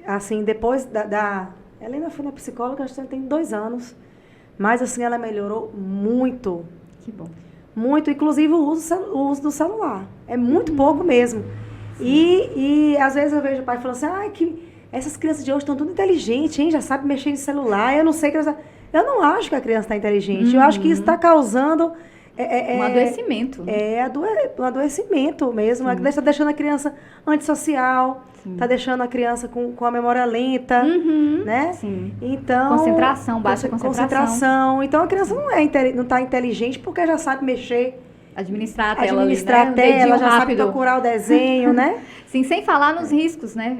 S1: assim, depois da Helena foi na psicóloga, acho que tem 2 anos, mas assim, ela melhorou muito.
S2: Que bom.
S1: Muito, inclusive o uso do celular. É muito pouco mesmo. E às vezes eu vejo o pai falando assim, que essas crianças de hoje estão tudo inteligentes, hein? Já sabe mexer em celular, eu não sei... Eu não acho que a criança está inteligente, eu acho que isso está causando...
S2: um adoecimento.
S1: Um adoecimento mesmo. Está deixando a criança antissocial, está deixando a criança com a memória lenta, né?
S2: Sim.
S1: Então,
S2: baixa concentração.
S1: Então, a criança não está inteligente porque já sabe mexer.
S2: Administrar a tela
S1: Administrar
S2: ali, né?
S1: a tela, já sabe procurar o desenho, né?
S2: Sim, sem falar nos riscos, né?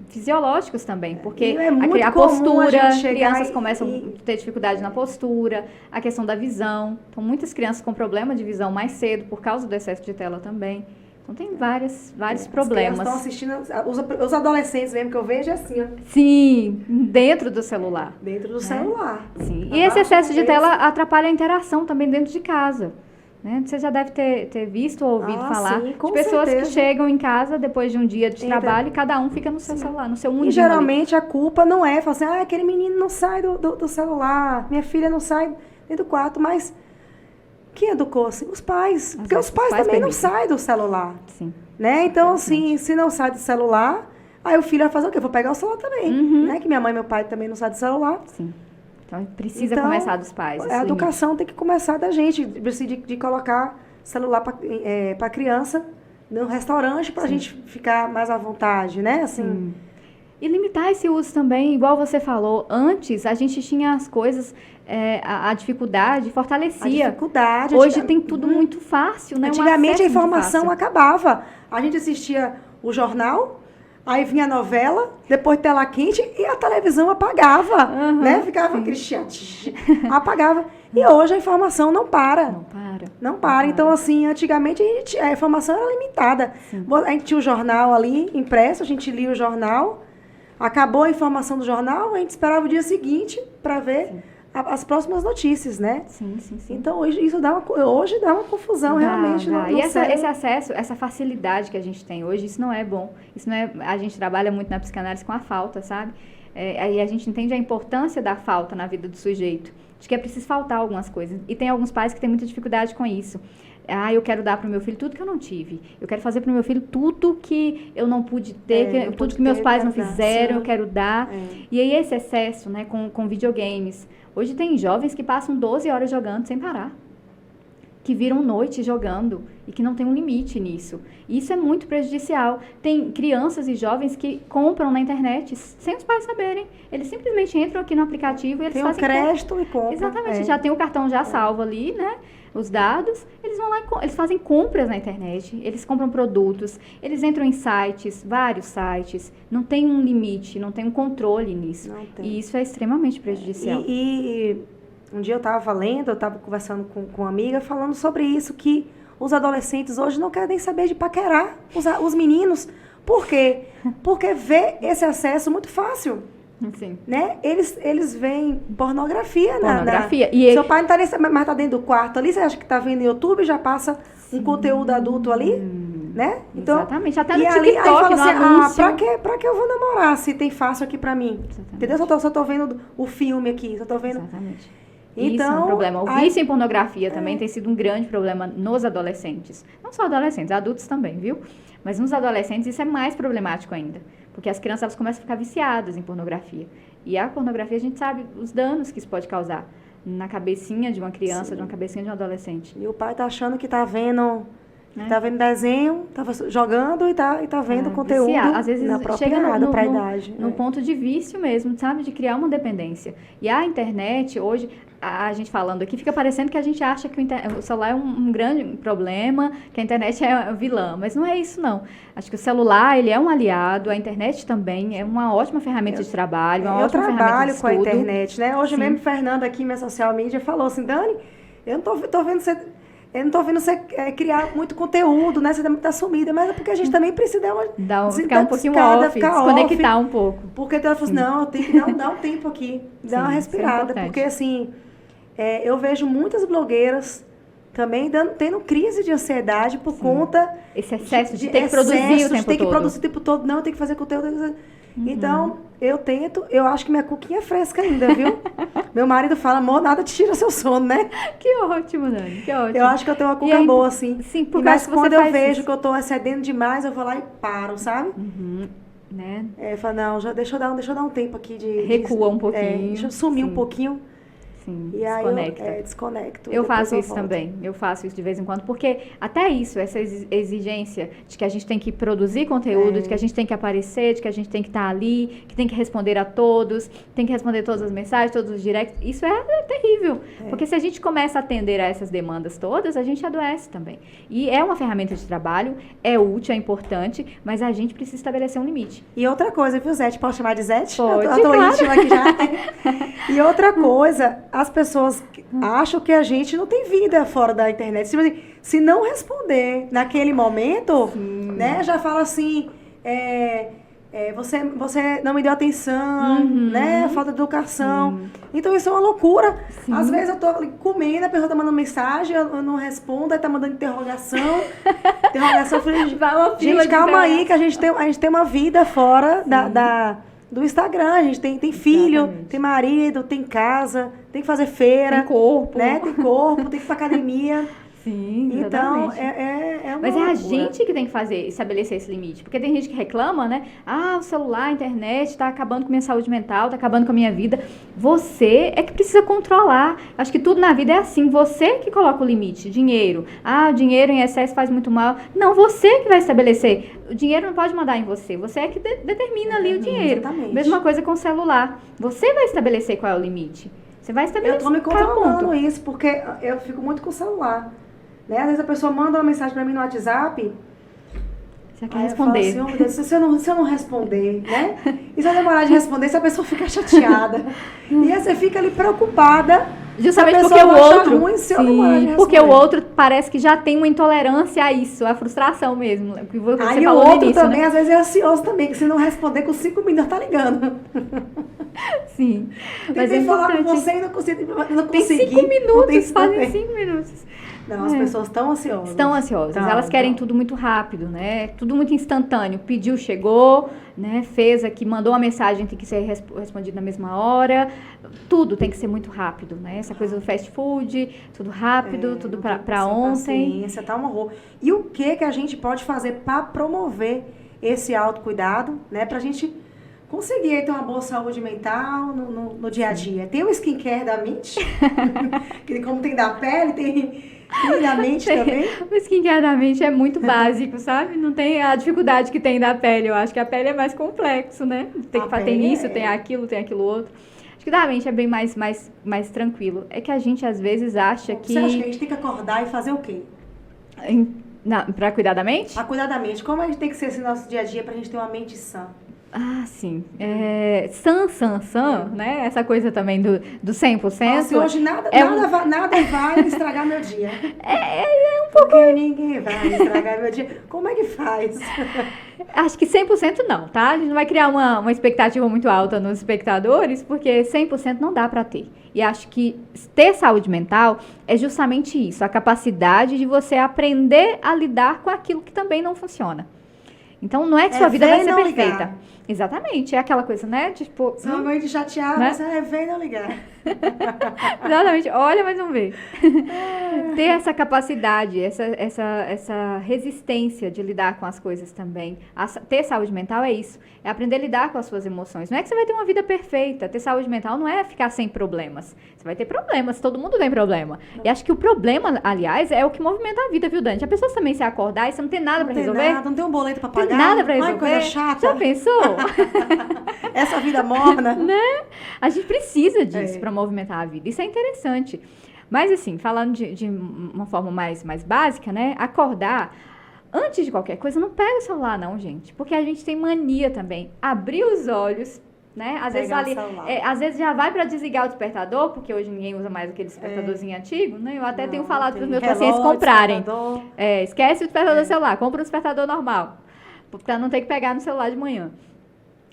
S2: Fisiológicos também, porque a
S1: comum
S2: postura,
S1: a
S2: crianças começam a ter dificuldade na postura, a questão da visão. Então, muitas crianças com problema de visão mais cedo, por causa do excesso de tela também. Então, tem vários problemas.
S1: Estão assistindo, os adolescentes mesmo que eu vejo é assim, ó.
S2: Sim, dentro do celular.
S1: Dentro do celular.
S2: Sim. E esse excesso de tela atrapalha a interação também dentro de casa. Você já deve ter visto ou ouvido falar de pessoas que chegam em casa depois de um dia de trabalho e cada um fica no seu celular, no seu mundinho.
S1: E geralmente a culpa não é, fala assim, aquele menino não sai do celular, minha filha não sai dentro do quarto, mas quem educou? Assim, os pais. Porque os pais também não saem do celular.
S2: Sim.
S1: Né? Então, assim, se não sai do celular, aí o filho vai fazer o quê? Eu vou pegar o celular também. Né? Que minha mãe e meu pai também não saem do celular.
S2: Sim. Então, precisa começar dos pais.
S1: A educação tem que começar da gente, de colocar celular para criança no restaurante, para a gente ficar mais à vontade, né? Assim.
S2: E limitar esse uso também, igual você falou, antes a gente tinha as coisas, a dificuldade fortalecia. Hoje tem tudo muito fácil, né?
S1: Antigamente a informação acabava. A gente assistia o jornal, aí vinha a novela, depois tela quente e a televisão apagava, né? Ficava aquele apagava. E hoje a informação não para. Não para. Então, assim, antigamente a informação era limitada. A gente tinha o jornal ali impresso, a gente lia o jornal, acabou a informação do jornal, a gente esperava o dia seguinte para ver as próximas notícias, né? Sim. Então, hoje dá uma confusão realmente.
S2: E esse acesso, essa facilidade que a gente tem hoje, isso não é bom. Isso não é, a gente trabalha muito na psicanálise com a falta, sabe? Aí a gente entende a importância da falta na vida do sujeito. De que é preciso faltar algumas coisas. E tem alguns pais que têm muita dificuldade com isso. Eu quero dar para o meu filho tudo que eu não tive. Eu quero fazer para o meu filho tudo que eu não pude ter, tudo que meus pais não fizeram, eu quero dar. E aí esse excesso, né, com videogames. Hoje tem jovens que passam 12 horas jogando sem parar. Que viram noite jogando e que não tem um limite nisso. Isso é muito prejudicial. Tem crianças e jovens que compram na internet sem os pais saberem. Eles simplesmente entram aqui no aplicativo e eles fazem
S1: crédito e compram.
S2: Exatamente. Já tem o cartão já salvo ali, né? Os dados. Eles vão lá e eles fazem compras na internet. Eles compram produtos. Eles entram em sites, vários sites. Não tem um limite, não tem um controle nisso. E isso é extremamente prejudicial.
S1: Um dia eu estava conversando com uma amiga, falando sobre isso, que os adolescentes hoje não querem nem saber de paquerar os meninos. Por quê? Porque vê esse acesso muito fácil.
S2: Sim.
S1: Né? Eles veem pornografia. Seu pai não está mas está dentro do quarto ali, você acha que está vendo no YouTube, já passa um conteúdo adulto ali, né? Então,
S2: exatamente, até no
S1: TikTok,
S2: aí fala
S1: no
S2: assim,
S1: anúncio. Pra que eu vou namorar se tem fácil aqui pra mim? Exatamente. Entendeu? Só tô vendo o filme aqui, só tô vendo...
S2: Exatamente.
S1: Então,
S2: isso é um problema. O vício em pornografia também tem sido um grande problema nos adolescentes. Não só adolescentes, adultos também, viu? Mas nos adolescentes isso é mais problemático ainda. Porque as crianças elas começam a ficar viciadas em pornografia. E a pornografia, a gente sabe os danos que isso pode causar na cabecinha de uma criança, de uma cabecinha de um adolescente.
S1: E o pai tá achando que tá vendo... Tá vendo desenho, tá jogando e tá vendo conteúdo
S2: às vezes
S1: inapropriado para a idade.
S2: No ponto de vício mesmo, sabe? De criar uma dependência. E a internet, hoje, a gente falando aqui, fica parecendo que a gente acha que o celular é um grande problema, que a internet é vilã. Mas não é isso, não. Acho que o celular, ele é um aliado, a internet também é uma ótima ferramenta de trabalho, uma ótima ferramenta de estudo.
S1: Eu trabalho com a internet, né? Hoje mesmo, Fernanda aqui, minha social media, falou assim, Dani, eu não tô vendo você... Eu não tô vendo você criar muito conteúdo, né? Você tá sumida, mas é porque a gente também precisa
S2: ficar um pouquinho off, desconectar um pouco.
S1: Porque ela falou assim, não, eu tenho que dar um tempo aqui, dar uma respirada. Porque, assim, eu vejo muitas blogueiras também tendo crise de ansiedade por conta...
S2: Esse excesso de ter que produzir o tempo todo.
S1: Tem que produzir o tempo todo, não, tem que fazer conteúdo... Então, eu acho que minha cuquinha é fresca ainda, viu? Meu marido fala, amor, nada te tira seu sono, né?
S2: Que ótimo, Dani, que ótimo.
S1: Eu acho que eu tenho uma cuca boa, assim.
S2: Sim, porque
S1: mas quando eu vejo que eu tô excedendo demais, eu vou lá e paro, sabe?
S2: Né?
S1: Eu falo, não, deixa eu dar um tempo aqui de...
S2: Recua um pouquinho.
S1: Deixa eu sumir um pouquinho.
S2: Sim,
S1: e
S2: desconecta.
S1: Aí eu desconecto.
S2: Eu faço isso também. Eu faço isso de vez em quando, porque até isso, essa exigência de que a gente tem que produzir conteúdo, de que a gente tem que aparecer, de que a gente tem que estar ali, que tem que responder a todos, tem que responder todas as mensagens, todos os directs, isso é terrível. Porque se a gente começa a atender a essas demandas todas, a gente adoece também. E é uma ferramenta de trabalho, é útil, é importante, mas a gente precisa estabelecer um limite.
S1: E outra coisa, viu, Zete? Posso chamar de Zete?
S2: Pode,
S1: eu tô íntima aqui já. E outra coisa... As pessoas acham que a gente não tem vida fora da internet. Se não responder naquele momento, né, já fala assim, você não me deu atenção, né, falta de educação. Então isso é uma loucura. Às vezes eu tô ali comendo, a pessoa tá mandando mensagem, eu não respondo, aí tá mandando interrogação. Eu falei, gente, calma aí, que a gente tem uma vida fora do Instagram. A gente tem filho, tem marido, tem casa, tem que fazer feira.
S2: Tem corpo.
S1: Né? Tem corpo, tem que ir pra academia.
S2: Sim,
S1: então,
S2: exatamente.
S1: uma
S2: Mas
S1: loucura.
S2: É a gente que tem que estabelecer esse limite. Porque tem gente que reclama, né? O celular, a internet tá acabando com minha saúde mental, tá acabando com a minha vida. Você é que precisa controlar. Acho que tudo na vida é assim. Você que coloca o limite. Dinheiro. O dinheiro em excesso faz muito mal. Não, você que vai estabelecer. O dinheiro não pode mandar em você. Você é que determina ali o dinheiro.
S1: Exatamente.
S2: Mesma coisa com o celular. Você vai estabelecer qual é o limite. Você vai estabelecer.
S1: Eu tô me controlando isso, porque eu fico muito com o celular. Né? Às vezes a pessoa manda uma mensagem pra mim no WhatsApp.
S2: Você quer responder.
S1: Eu falo assim, oh, meu Deus, se eu não responder, né? E se eu demorar de responder, se a pessoa fica chateada. E aí você fica ali preocupada.
S2: Justamente porque o outro.
S1: Ruim, se eu demorar de
S2: porque o outro parece que já tem uma intolerância a isso, a frustração mesmo. Que você
S1: aí
S2: falou
S1: o outro
S2: no início,
S1: também,
S2: né?
S1: às vezes, é ansioso também, que se não responder com 5 minutos, tá ligando.
S2: Sim.
S1: Mas eu falar com você e não consegui.
S2: Tem 5 minutos, fazem 5 minutos.
S1: Não, as pessoas estão ansiosas.
S2: Estão ansiosas. Elas querem tudo muito rápido, né? Tudo muito instantâneo. Pediu, chegou, né? Fez aqui, mandou uma mensagem, tem que ser respondido na mesma hora. Tudo tem que ser muito rápido, né? Essa coisa do fast food, tudo rápido, tudo pra ontem.
S1: Paciência, tá um horror. E o que a gente pode fazer para promover esse autocuidado, né? Pra gente conseguir ter uma boa saúde mental no dia a dia. Tem o skincare da Mint, que como tem da pele, tem da mente também.
S2: O skincare da mente é muito básico, sabe? Não tem a dificuldade que tem da pele. Eu acho que a pele é mais complexo, né? Tem isso, tem aquilo outro. Acho que da mente é bem mais tranquilo. É que a gente às vezes acha que...
S1: Você acha que a gente tem que acordar e fazer o quê?
S2: Pra cuidar da mente?
S1: Pra cuidar da mente. Como a gente tem que ser esse nosso dia a dia pra gente ter uma mente sã?
S2: Sim. Né? Essa coisa também do 100%.
S1: Assim, hoje nada vai estragar meu dia.
S2: Um pouco...
S1: Porque ninguém vai estragar meu dia. Como é que faz?
S2: Acho que 100% não, tá? A gente não vai criar uma expectativa muito alta nos espectadores, porque 100% não dá pra ter. E acho que ter saúde mental é justamente isso, a capacidade de você aprender a lidar com aquilo que também não funciona. Então, não é que sua vida vai ser perfeita.
S1: Ligar.
S2: Exatamente, é aquela coisa, né? Tipo...
S1: Você não vai te chatear,
S2: né?
S1: Mas vem não ligar.
S2: Exatamente, olha, mas não vê. Ter essa capacidade, essa resistência de lidar com as coisas também. Ter saúde mental é isso, é aprender a lidar com as suas emoções. Não é que você vai ter uma vida perfeita, ter saúde mental não é ficar sem problemas. Você vai ter problemas, todo mundo tem problema. E acho que o problema, aliás, é o que movimenta a vida, viu, Dani? A pessoa também se acordar e você não tem nada pra resolver.
S1: Não tem um boleto pra pagar.
S2: Não tem nada pra resolver.
S1: Ai, coisa chata.
S2: Já pensou?
S1: Essa vida morna.
S2: Né? A gente precisa disso pra movimentar a vida. Isso é interessante. Mas, assim, falando de uma forma mais básica, né? Acordar, antes de qualquer coisa, não pega o celular, não, gente. Porque a gente tem mania também. Abrir os olhos, né? Às vezes ali, às vezes já vai para desligar o despertador, porque hoje ninguém usa mais aquele despertadorzinho antigo, né? Eu até tenho falado para os meus pacientes comprarem. Esquece o despertador celular, compra um despertador normal, para não ter que pegar no celular de manhã.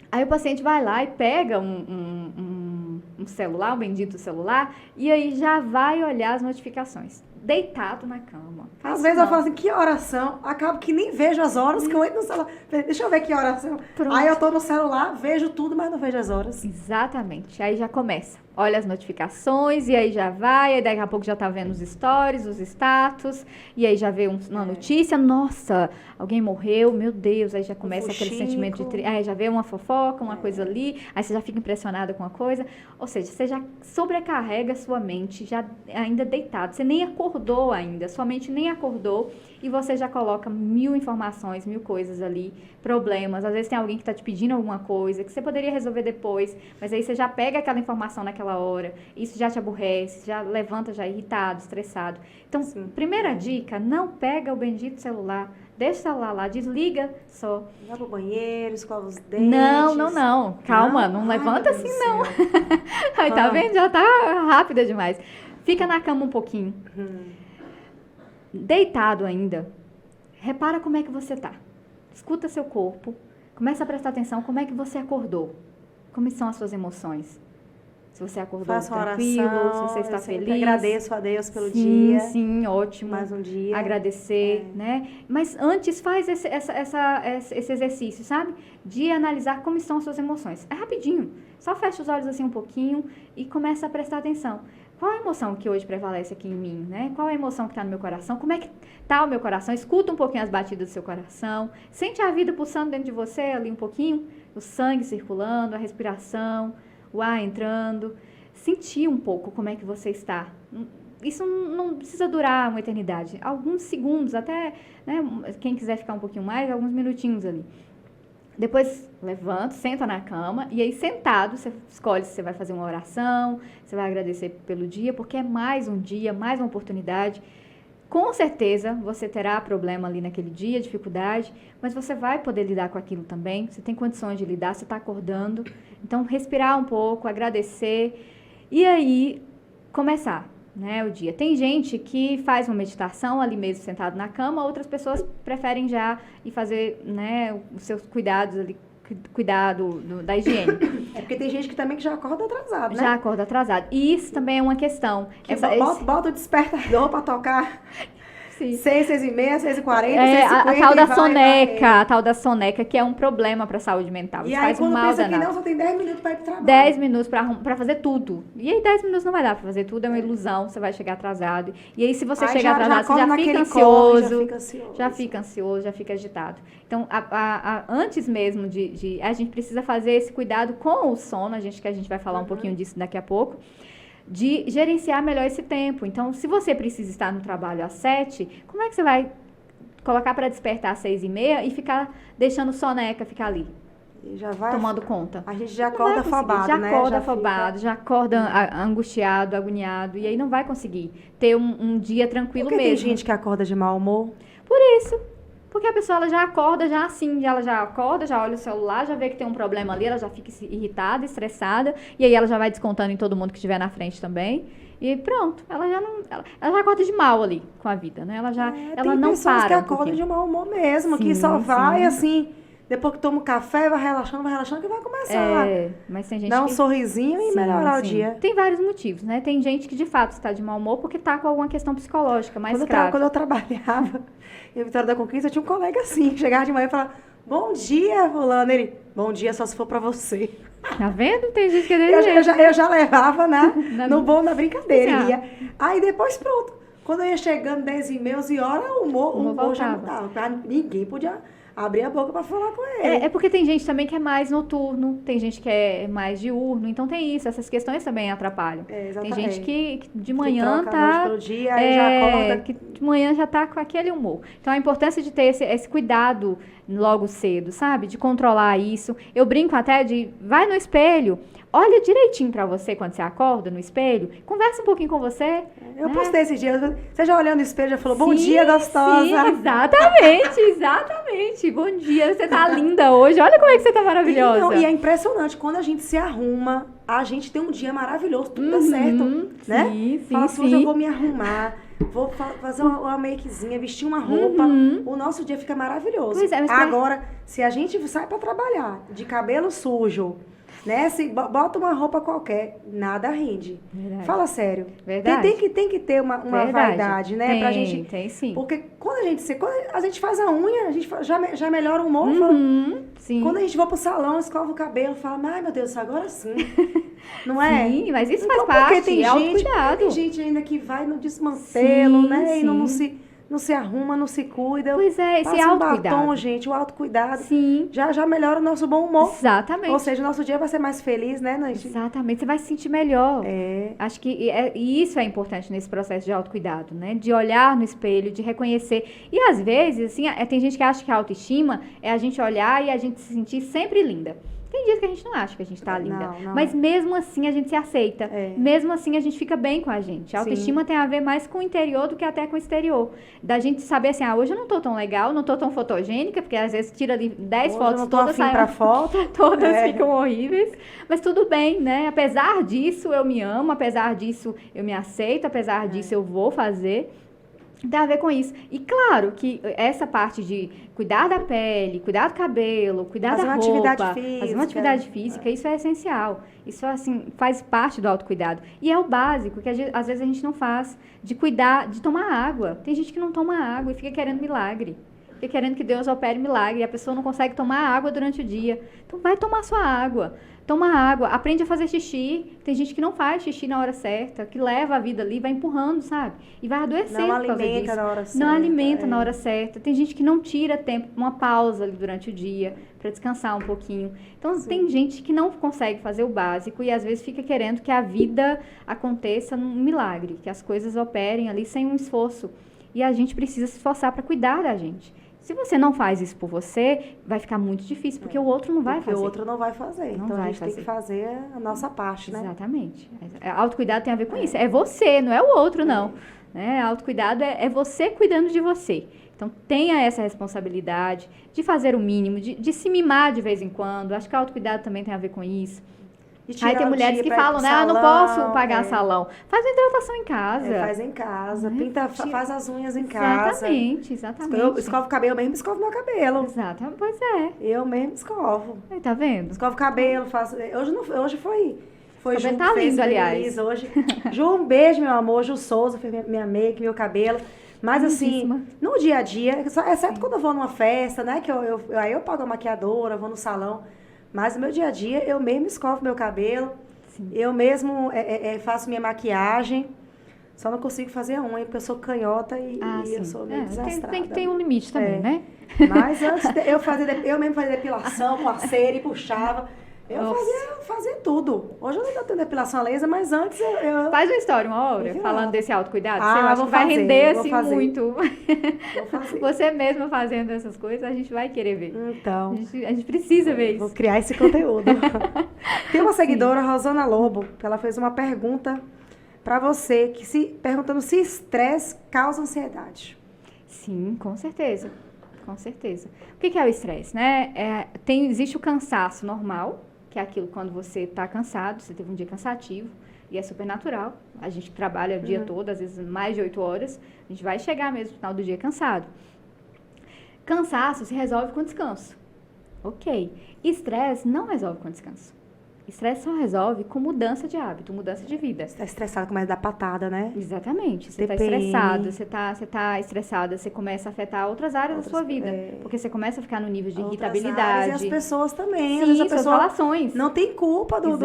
S2: Aí o paciente vai lá e pega um celular, um bendito celular, e aí já vai olhar as notificações. Deitado na cama.
S1: Às vezes eu falo assim, que oração? Acabo que nem vejo as horas que eu entro no celular. Deixa eu ver que oração.
S2: Pronto.
S1: Aí eu tô no celular, vejo tudo, mas não vejo as horas.
S2: Exatamente. Aí já começa. Olha as notificações, e aí já vai, aí daqui a pouco já tá vendo os stories, os status, e aí já vê uma notícia, nossa, alguém morreu, meu Deus, aí já começa aquele sentimento de... Aí já vê uma fofoca, uma coisa ali, aí você já fica impressionada com a coisa, ou seja, você já sobrecarrega a sua mente, já ainda deitado, você nem acordou ainda, sua mente nem acordou, e você já coloca 1000 informações, 1000 coisas ali, problemas, às vezes tem alguém que tá te pedindo alguma coisa, que você poderia resolver depois, mas aí você já pega aquela informação naquela hora, isso já te aborrece, já levanta já irritado, estressado. Então, primeira dica, não pega o bendito celular, deixa o celular lá, desliga só.
S1: Vai pro banheiro, escova os dentes.
S2: Não, calma, não levanta assim não. Aí tá vendo, já tá rápida demais. Fica na cama um pouquinho. Deitado ainda, repara como é que você tá. Escuta seu corpo, começa a prestar atenção como é que você acordou. Como são as suas emoções. Se você acordou tranquilo, se você está feliz.
S1: Agradeço a Deus pelo dia.
S2: Sim, ótimo.
S1: Mais um dia.
S2: Agradecer, né? Mas antes faz esse exercício, sabe? De analisar como estão as suas emoções. É rapidinho. Só fecha os olhos assim um pouquinho e começa a prestar atenção. Qual a emoção que hoje prevalece aqui em mim, né? Qual a emoção que está no meu coração? Como é que está o meu coração? Escuta um pouquinho as batidas do seu coração. Sente a vida pulsando dentro de você ali um pouquinho. O sangue circulando, a respiração, o ar entrando. Sentir um pouco como é que você está. Isso não precisa durar uma eternidade. Alguns segundos, até, né, quem quiser ficar um pouquinho mais, alguns minutinhos ali. Depois levanta, senta na cama e aí sentado você escolhe se você vai fazer uma oração, você vai agradecer pelo dia, porque é mais um dia, mais uma oportunidade. Com certeza você terá problema ali naquele dia, dificuldade, mas você vai poder lidar com aquilo também, você tem condições de lidar, você está acordando. Então respirar um pouco, agradecer e aí começar, né, o dia. Tem gente que faz uma meditação ali mesmo sentado na cama, outras pessoas preferem já ir fazer, né, os seus cuidados ali, cuidado da higiene.
S1: É porque tem gente que também que já acorda atrasado, né?
S2: Já acorda atrasado. E isso também é uma questão.
S1: Bota o despertador pra tocar.
S2: Sim.
S1: 6, 6h30, 6h40, 6h50.
S2: A tal da soneca, a tal da soneca, que é um problema para a saúde mental.
S1: E
S2: isso
S1: aí,
S2: faz um mal
S1: pensa
S2: danado.
S1: que não, só tem 10 minutos para ir pro trabalho.
S2: 10 minutos para fazer tudo. E aí 10 minutos não vai dar para fazer tudo, é uma ilusão, você vai chegar atrasado. E aí se você chegar atrasado, você já fica ansioso. Já fica ansioso, já fica agitado. Então, antes mesmo a gente precisa fazer esse cuidado com o sono, que a gente vai falar um pouquinho disso daqui a pouco, de gerenciar melhor esse tempo. Então, se você precisa estar no trabalho às 7, como é que você vai colocar para despertar às 6h30 e ficar deixando soneca ficar ali?
S1: Já vai
S2: tomando conta.
S1: A gente já acorda afobado,
S2: já
S1: né?
S2: Acorda afobado, já acorda angustiado, agoniado, e aí não vai conseguir ter um dia tranquilo mesmo.
S1: Tem gente que acorda de mau humor?
S2: Por isso. Porque a pessoa ela já acorda já assim, ela já acorda, já olha o celular, já vê que tem um problema ali, ela já fica irritada, estressada, e aí ela já vai descontando em todo mundo que estiver na frente também. E pronto, ela já acorda de mal ali com a vida, né? Ela não para. Tem
S1: pessoas que acordam de mau humor mesmo, que só vai assim, depois que toma um café, vai relaxando, que vai começar.
S2: Mas tem gente
S1: dá um sorrisinho e melhorar o dia.
S2: Tem vários motivos, né? Tem gente que de fato está de mau humor porque está com alguma questão psicológica mais grave.
S1: Quando eu trabalhava em Vitória da Conquista, eu tinha um colega assim, que chegava de manhã e falava, bom dia, fulano. Ele, bom dia só se for pra você.
S2: Tá vendo? Tem gente que
S1: eu já levava na brincadeira. Ia. Aí depois pronto. Quando eu ia chegando 10h30, 11h, o humor já mudava. Ninguém podia abrir a boca para falar com ele.
S2: É porque tem gente também que é mais noturno, tem gente que é mais diurno, então tem isso, essas questões também atrapalham. Tem gente que de manhã tá
S1: pelo dia, aí já acorda.
S2: Que de manhã já tá com aquele humor. Então a importância de ter esse cuidado logo cedo, sabe? De controlar isso. Eu brinco até vai no espelho, olha direitinho pra você quando você acorda no espelho, conversa um pouquinho com você.
S1: Eu
S2: né?
S1: postei esses dias, você já olhando no espelho, já falou, bom
S2: Sim,
S1: dia, gostosa.
S2: Sim, exatamente. Bom dia, você tá linda hoje. Olha como é que você tá maravilhosa.
S1: Não, e é impressionante, quando a gente se arruma, a gente tem um dia maravilhoso, tudo dá certo, né?
S2: Sim,
S1: Fala assim, hoje eu vou me arrumar, vou fazer uma makezinha, vestir uma roupa, o nosso dia fica maravilhoso.
S2: Pois é, mas
S1: agora, se a gente sai pra trabalhar de cabelo sujo, né? Se bota uma roupa qualquer, nada rende.
S2: Verdade.
S1: Fala sério.
S2: Verdade.
S1: Tem que ter uma vaidade, né? Pra gente.
S2: Tem sim.
S1: Porque quando a gente faz a unha, a gente já melhora o humor.
S2: Sim.
S1: Quando a gente vai pro salão, escova o cabelo, fala, ai meu Deus, agora sim. Não é?
S2: Sim, mas isso
S1: então,
S2: faz parte,
S1: tem
S2: autocuidado.
S1: Tem gente ainda que vai no desmantelo,
S2: Sim,
S1: né?
S2: sim.
S1: E não se arruma, não se cuida.
S2: Pois é, esse
S1: Passa
S2: autocuidado.
S1: Um batom, gente, o autocuidado.
S2: Sim.
S1: Já melhora o nosso bom humor.
S2: Exatamente.
S1: Ou seja, o nosso dia vai ser mais feliz, né, Nancy?
S2: Exatamente, você vai se sentir melhor.
S1: É.
S2: Acho que e isso é importante nesse processo de autocuidado, né? De olhar no espelho, de reconhecer. E às vezes, assim, tem gente que acha que a autoestima é a gente olhar e a gente se sentir sempre linda. Tem dias que a gente não acha que a gente tá linda.
S1: Não.
S2: Mas mesmo assim a gente se aceita.
S1: É.
S2: Mesmo assim a gente fica bem com a gente. A autoestima tem a ver mais com o interior do que até com o exterior. Da gente saber assim, hoje eu não tô tão legal, não tô tão fotogênica, porque às vezes tira ali 10
S1: Hoje
S2: fotos,
S1: eu não tô
S2: todas
S1: afim pra foto.
S2: todas ficam horríveis. Mas tudo bem, né? Apesar disso, eu me amo, apesar disso, eu me aceito, apesar disso, eu vou fazer. Tem a ver com isso. E claro que essa parte de cuidar da pele, cuidar do cabelo, cuidar
S1: Fazer
S2: da
S1: uma
S2: roupa,
S1: atividade física.
S2: fazer uma atividade física, isso é essencial. Isso, assim, faz parte do autocuidado. E é o básico, que às vezes a gente não faz, de cuidar, de tomar água. Tem gente que não toma água e fica querendo milagre. Fica querendo que Deus opere milagre e a pessoa não consegue tomar água durante o dia. Então vai tomar sua água. Toma água, aprende a fazer xixi. Tem gente que não faz xixi na hora certa, que leva a vida ali, vai empurrando, sabe? E vai adoecendo
S1: Não
S2: por causa
S1: alimenta
S2: disso.
S1: na hora certa.
S2: Não alimenta na hora certa. Tem gente que não tira tempo, uma pausa ali durante o dia para descansar um pouquinho. Então tem gente que não consegue fazer o básico e às vezes fica querendo que a vida aconteça num milagre, que as coisas operem ali sem um esforço. E a gente precisa se esforçar para cuidar da gente. Se você não faz isso por você, vai ficar muito difícil, porque o outro não vai fazer.
S1: Porque o outro não vai fazer.
S2: Não
S1: então
S2: vai
S1: a gente tem
S2: fazer.
S1: que fazer a nossa parte, né?
S2: Exatamente. Autocuidado tem a ver com isso. É você, não é o outro, não. Né? Autocuidado é você cuidando de você. Então, tenha essa responsabilidade de fazer o mínimo, de se mimar de vez em quando. Acho que o autocuidado também tem a ver com isso. Aí tem mulheres que falam, né? Não posso pagar salão. Faz uma hidratação em casa.
S1: Faz em casa, faz as unhas em casa.
S2: Exatamente.
S1: Eu escovo o cabelo, eu mesmo escovo meu cabelo.
S2: Exatamente, pois é.
S1: Eu mesmo escovo.
S2: Aí, tá vendo?
S1: Escovo o cabelo, faço. Hoje foi Ju que
S2: tá
S1: fez
S2: lindo, aliás.
S1: feliz hoje. Ju, um beijo, meu amor. Ju Souza fez minha make, meu cabelo. Mas assim, no dia a dia, exceto quando eu vou numa festa, né? Que aí eu pago a maquiadora, vou no salão. Mas no meu dia a dia, eu mesmo escovo meu cabelo. Sim. Eu mesmo faço minha maquiagem. Só não consigo fazer a unha, porque eu sou canhota e eu sou meio desastrada.
S2: Tem que ter um limite também, né?
S1: Mas antes eu mesmo fazia depilação com a cera e puxava. Eu fazia tudo. Hoje eu não tenho depilação a laser, mas antes eu...
S2: Faz uma história, uma obra, falando desse autocuidado.
S1: Você
S2: acha que vai render assim muito.
S1: Vou fazer.
S2: Você mesma fazendo essas coisas, a gente vai querer ver.
S1: Então.
S2: A gente precisa ver isso.
S1: Vou criar esse conteúdo. Tem uma seguidora, Rosana Lobo, que ela fez uma pergunta para você, perguntando se estresse causa ansiedade.
S2: Sim, com certeza. Com certeza. O que é o estresse, né? Existe o cansaço normal, que é aquilo quando você está cansado, você teve um dia cansativo, e é super natural. A gente trabalha o dia todo, às vezes mais de 8 horas, a gente vai chegar mesmo no final do dia cansado. Cansaço se resolve com descanso. Ok. Estresse não resolve com descanso. Estresse só resolve com mudança de hábito, mudança de vida.
S1: Você tá estressado, começa a dar patada, né?
S2: Exatamente. Você tá estressado, você tá estressada, você começa a afetar outras áreas da sua vida. Porque você começa a ficar no nível de irritabilidade.
S1: E as pessoas também.
S2: Sim, suas relações.
S1: Não tem culpa do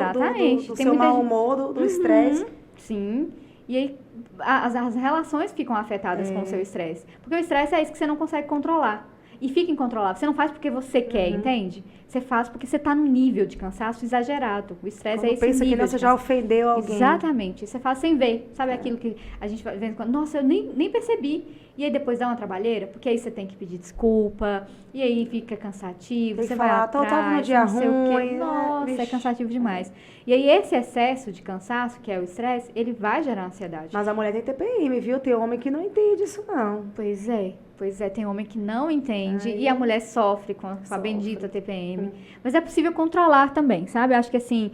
S1: seu mau humor, do estresse.
S2: Sim. E aí as relações ficam afetadas com o seu estresse. Porque o estresse é isso que você não consegue controlar. E fica incontrolável. Você não faz porque você quer, entende? você faz porque você está num nível de cansaço exagerado. O estresse é esse
S1: pensa que
S2: nível
S1: não,
S2: de
S1: você já
S2: cansaço.
S1: ofendeu alguém.
S2: Exatamente. Você faz sem ver. Sabe aquilo que a gente faz de vez em quando? Nossa, eu nem percebi. E aí depois dá uma trabalheira, porque aí você tem que pedir desculpa, e aí fica cansativo,
S1: Tem que
S2: você
S1: falar,
S2: vai atrás,
S1: tava no dia
S2: não sei o quê.
S1: ruim, né?
S2: Nossa, é
S1: Vixe.
S2: cansativo demais. E aí esse excesso de cansaço, que é o estresse, ele vai gerar ansiedade.
S1: Mas a mulher tem TPM, viu? Tem homem que não entende isso, não.
S2: Pois é, tem homem que não entende
S1: Ai,
S2: e a mulher sofre com a
S1: sofre.
S2: bendita TPM. Mas é possível controlar também, sabe? Eu acho que assim,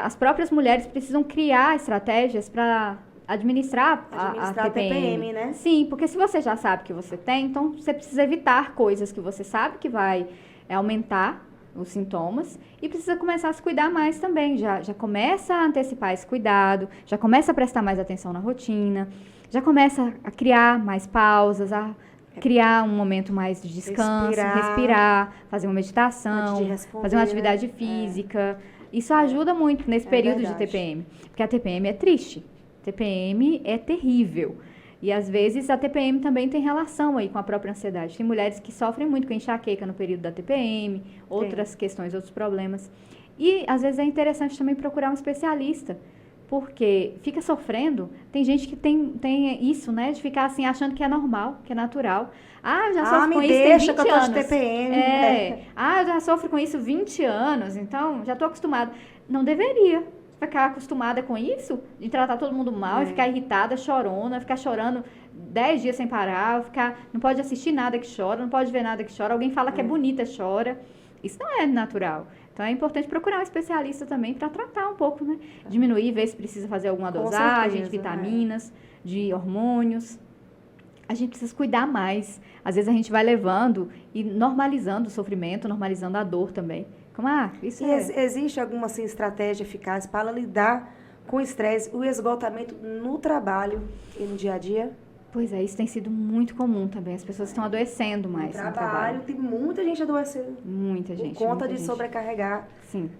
S2: as próprias mulheres precisam criar estratégias para administrar a TPM.
S1: né?
S2: Sim, porque se você já sabe que você tem, então você precisa evitar coisas que você sabe que vai aumentar os sintomas e precisa começar a se cuidar mais também. Já começa a antecipar esse cuidado, já começa a prestar mais atenção na rotina, já começa a criar mais pausas, a criar um momento mais de descanso, respirar, fazer uma meditação,
S1: Antes de responder,
S2: fazer uma atividade
S1: né?
S2: física. Isso ajuda muito nesse período de TPM, porque a TPM é triste, TPM é terrível. E às vezes a TPM também tem relação aí com a própria ansiedade. Tem mulheres que sofrem muito com enxaqueca no período da TPM, outras questões, outros problemas. E às vezes é interessante também procurar um especialista, porque fica sofrendo. Tem gente que tem isso, né, de ficar assim achando que é normal, que é natural. Ah, eu já sofro com isso tem 20
S1: que eu tô
S2: anos.
S1: de TPM.
S2: Ah, eu já sofro com isso 20 anos, então já tô acostumada. Não deveria ficar acostumada com isso, de tratar todo mundo mal e ficar irritada, chorona, ficar chorando 10 dias sem parar, não pode assistir nada que chora, não pode ver nada que chora, alguém fala que é bonita, chora. Isso não é natural. Então é importante procurar um especialista também para tratar um pouco, né? Diminuir, ver se precisa fazer alguma dosagem de vitaminas, de hormônios. A gente precisa cuidar mais. Às vezes a gente vai levando e normalizando o sofrimento, normalizando a dor também. Como, isso
S1: existe alguma assim, estratégia eficaz para lidar com o estresse, o esgotamento no trabalho e no dia a dia?
S2: Pois é, isso tem sido muito comum também. As pessoas estão adoecendo mais no trabalho.
S1: Tem muita gente adoecendo.
S2: Muita gente.
S1: Por conta
S2: muita
S1: de
S2: gente.
S1: sobrecarregar.
S2: Sim.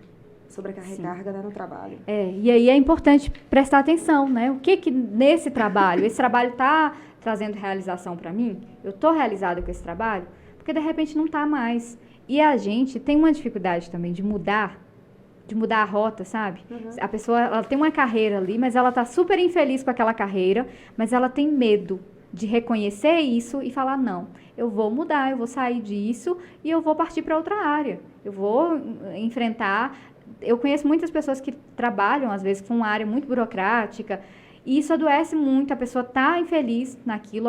S1: Sobrecarregar no trabalho.
S2: E aí é importante prestar atenção, né? O que nesse trabalho, esse trabalho está trazendo realização para mim? Eu estou realizada com esse trabalho? Porque de repente não está mais. E a gente tem uma dificuldade também de mudar a rota, sabe? A pessoa, ela tem uma carreira ali, mas ela tá super infeliz com aquela carreira, mas ela tem medo de reconhecer isso e falar, não, eu vou mudar, eu vou sair disso e eu vou partir para outra área. Eu vou enfrentar... Eu conheço muitas pessoas que trabalham, às vezes, com uma área muito burocrática, e isso adoece muito, a pessoa tá infeliz naquilo,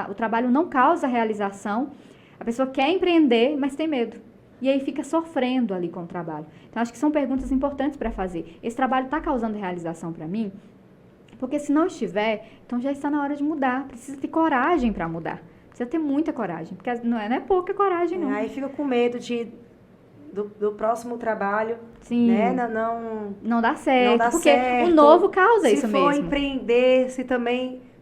S2: o trabalho não causa realização, a pessoa quer empreender, mas tem medo. E aí fica sofrendo ali com o trabalho. Então, acho que são perguntas importantes para fazer. Esse trabalho está causando realização para mim? Porque se não estiver, então já está na hora de mudar. Precisa ter coragem para mudar. Precisa ter muita coragem. Porque não é pouca coragem, não.
S1: Aí fica com medo do próximo trabalho.
S2: Sim.
S1: Né?
S2: Não dá certo.
S1: Não dá
S2: porque
S1: certo.
S2: O novo causa isso mesmo.
S1: Se for empreender,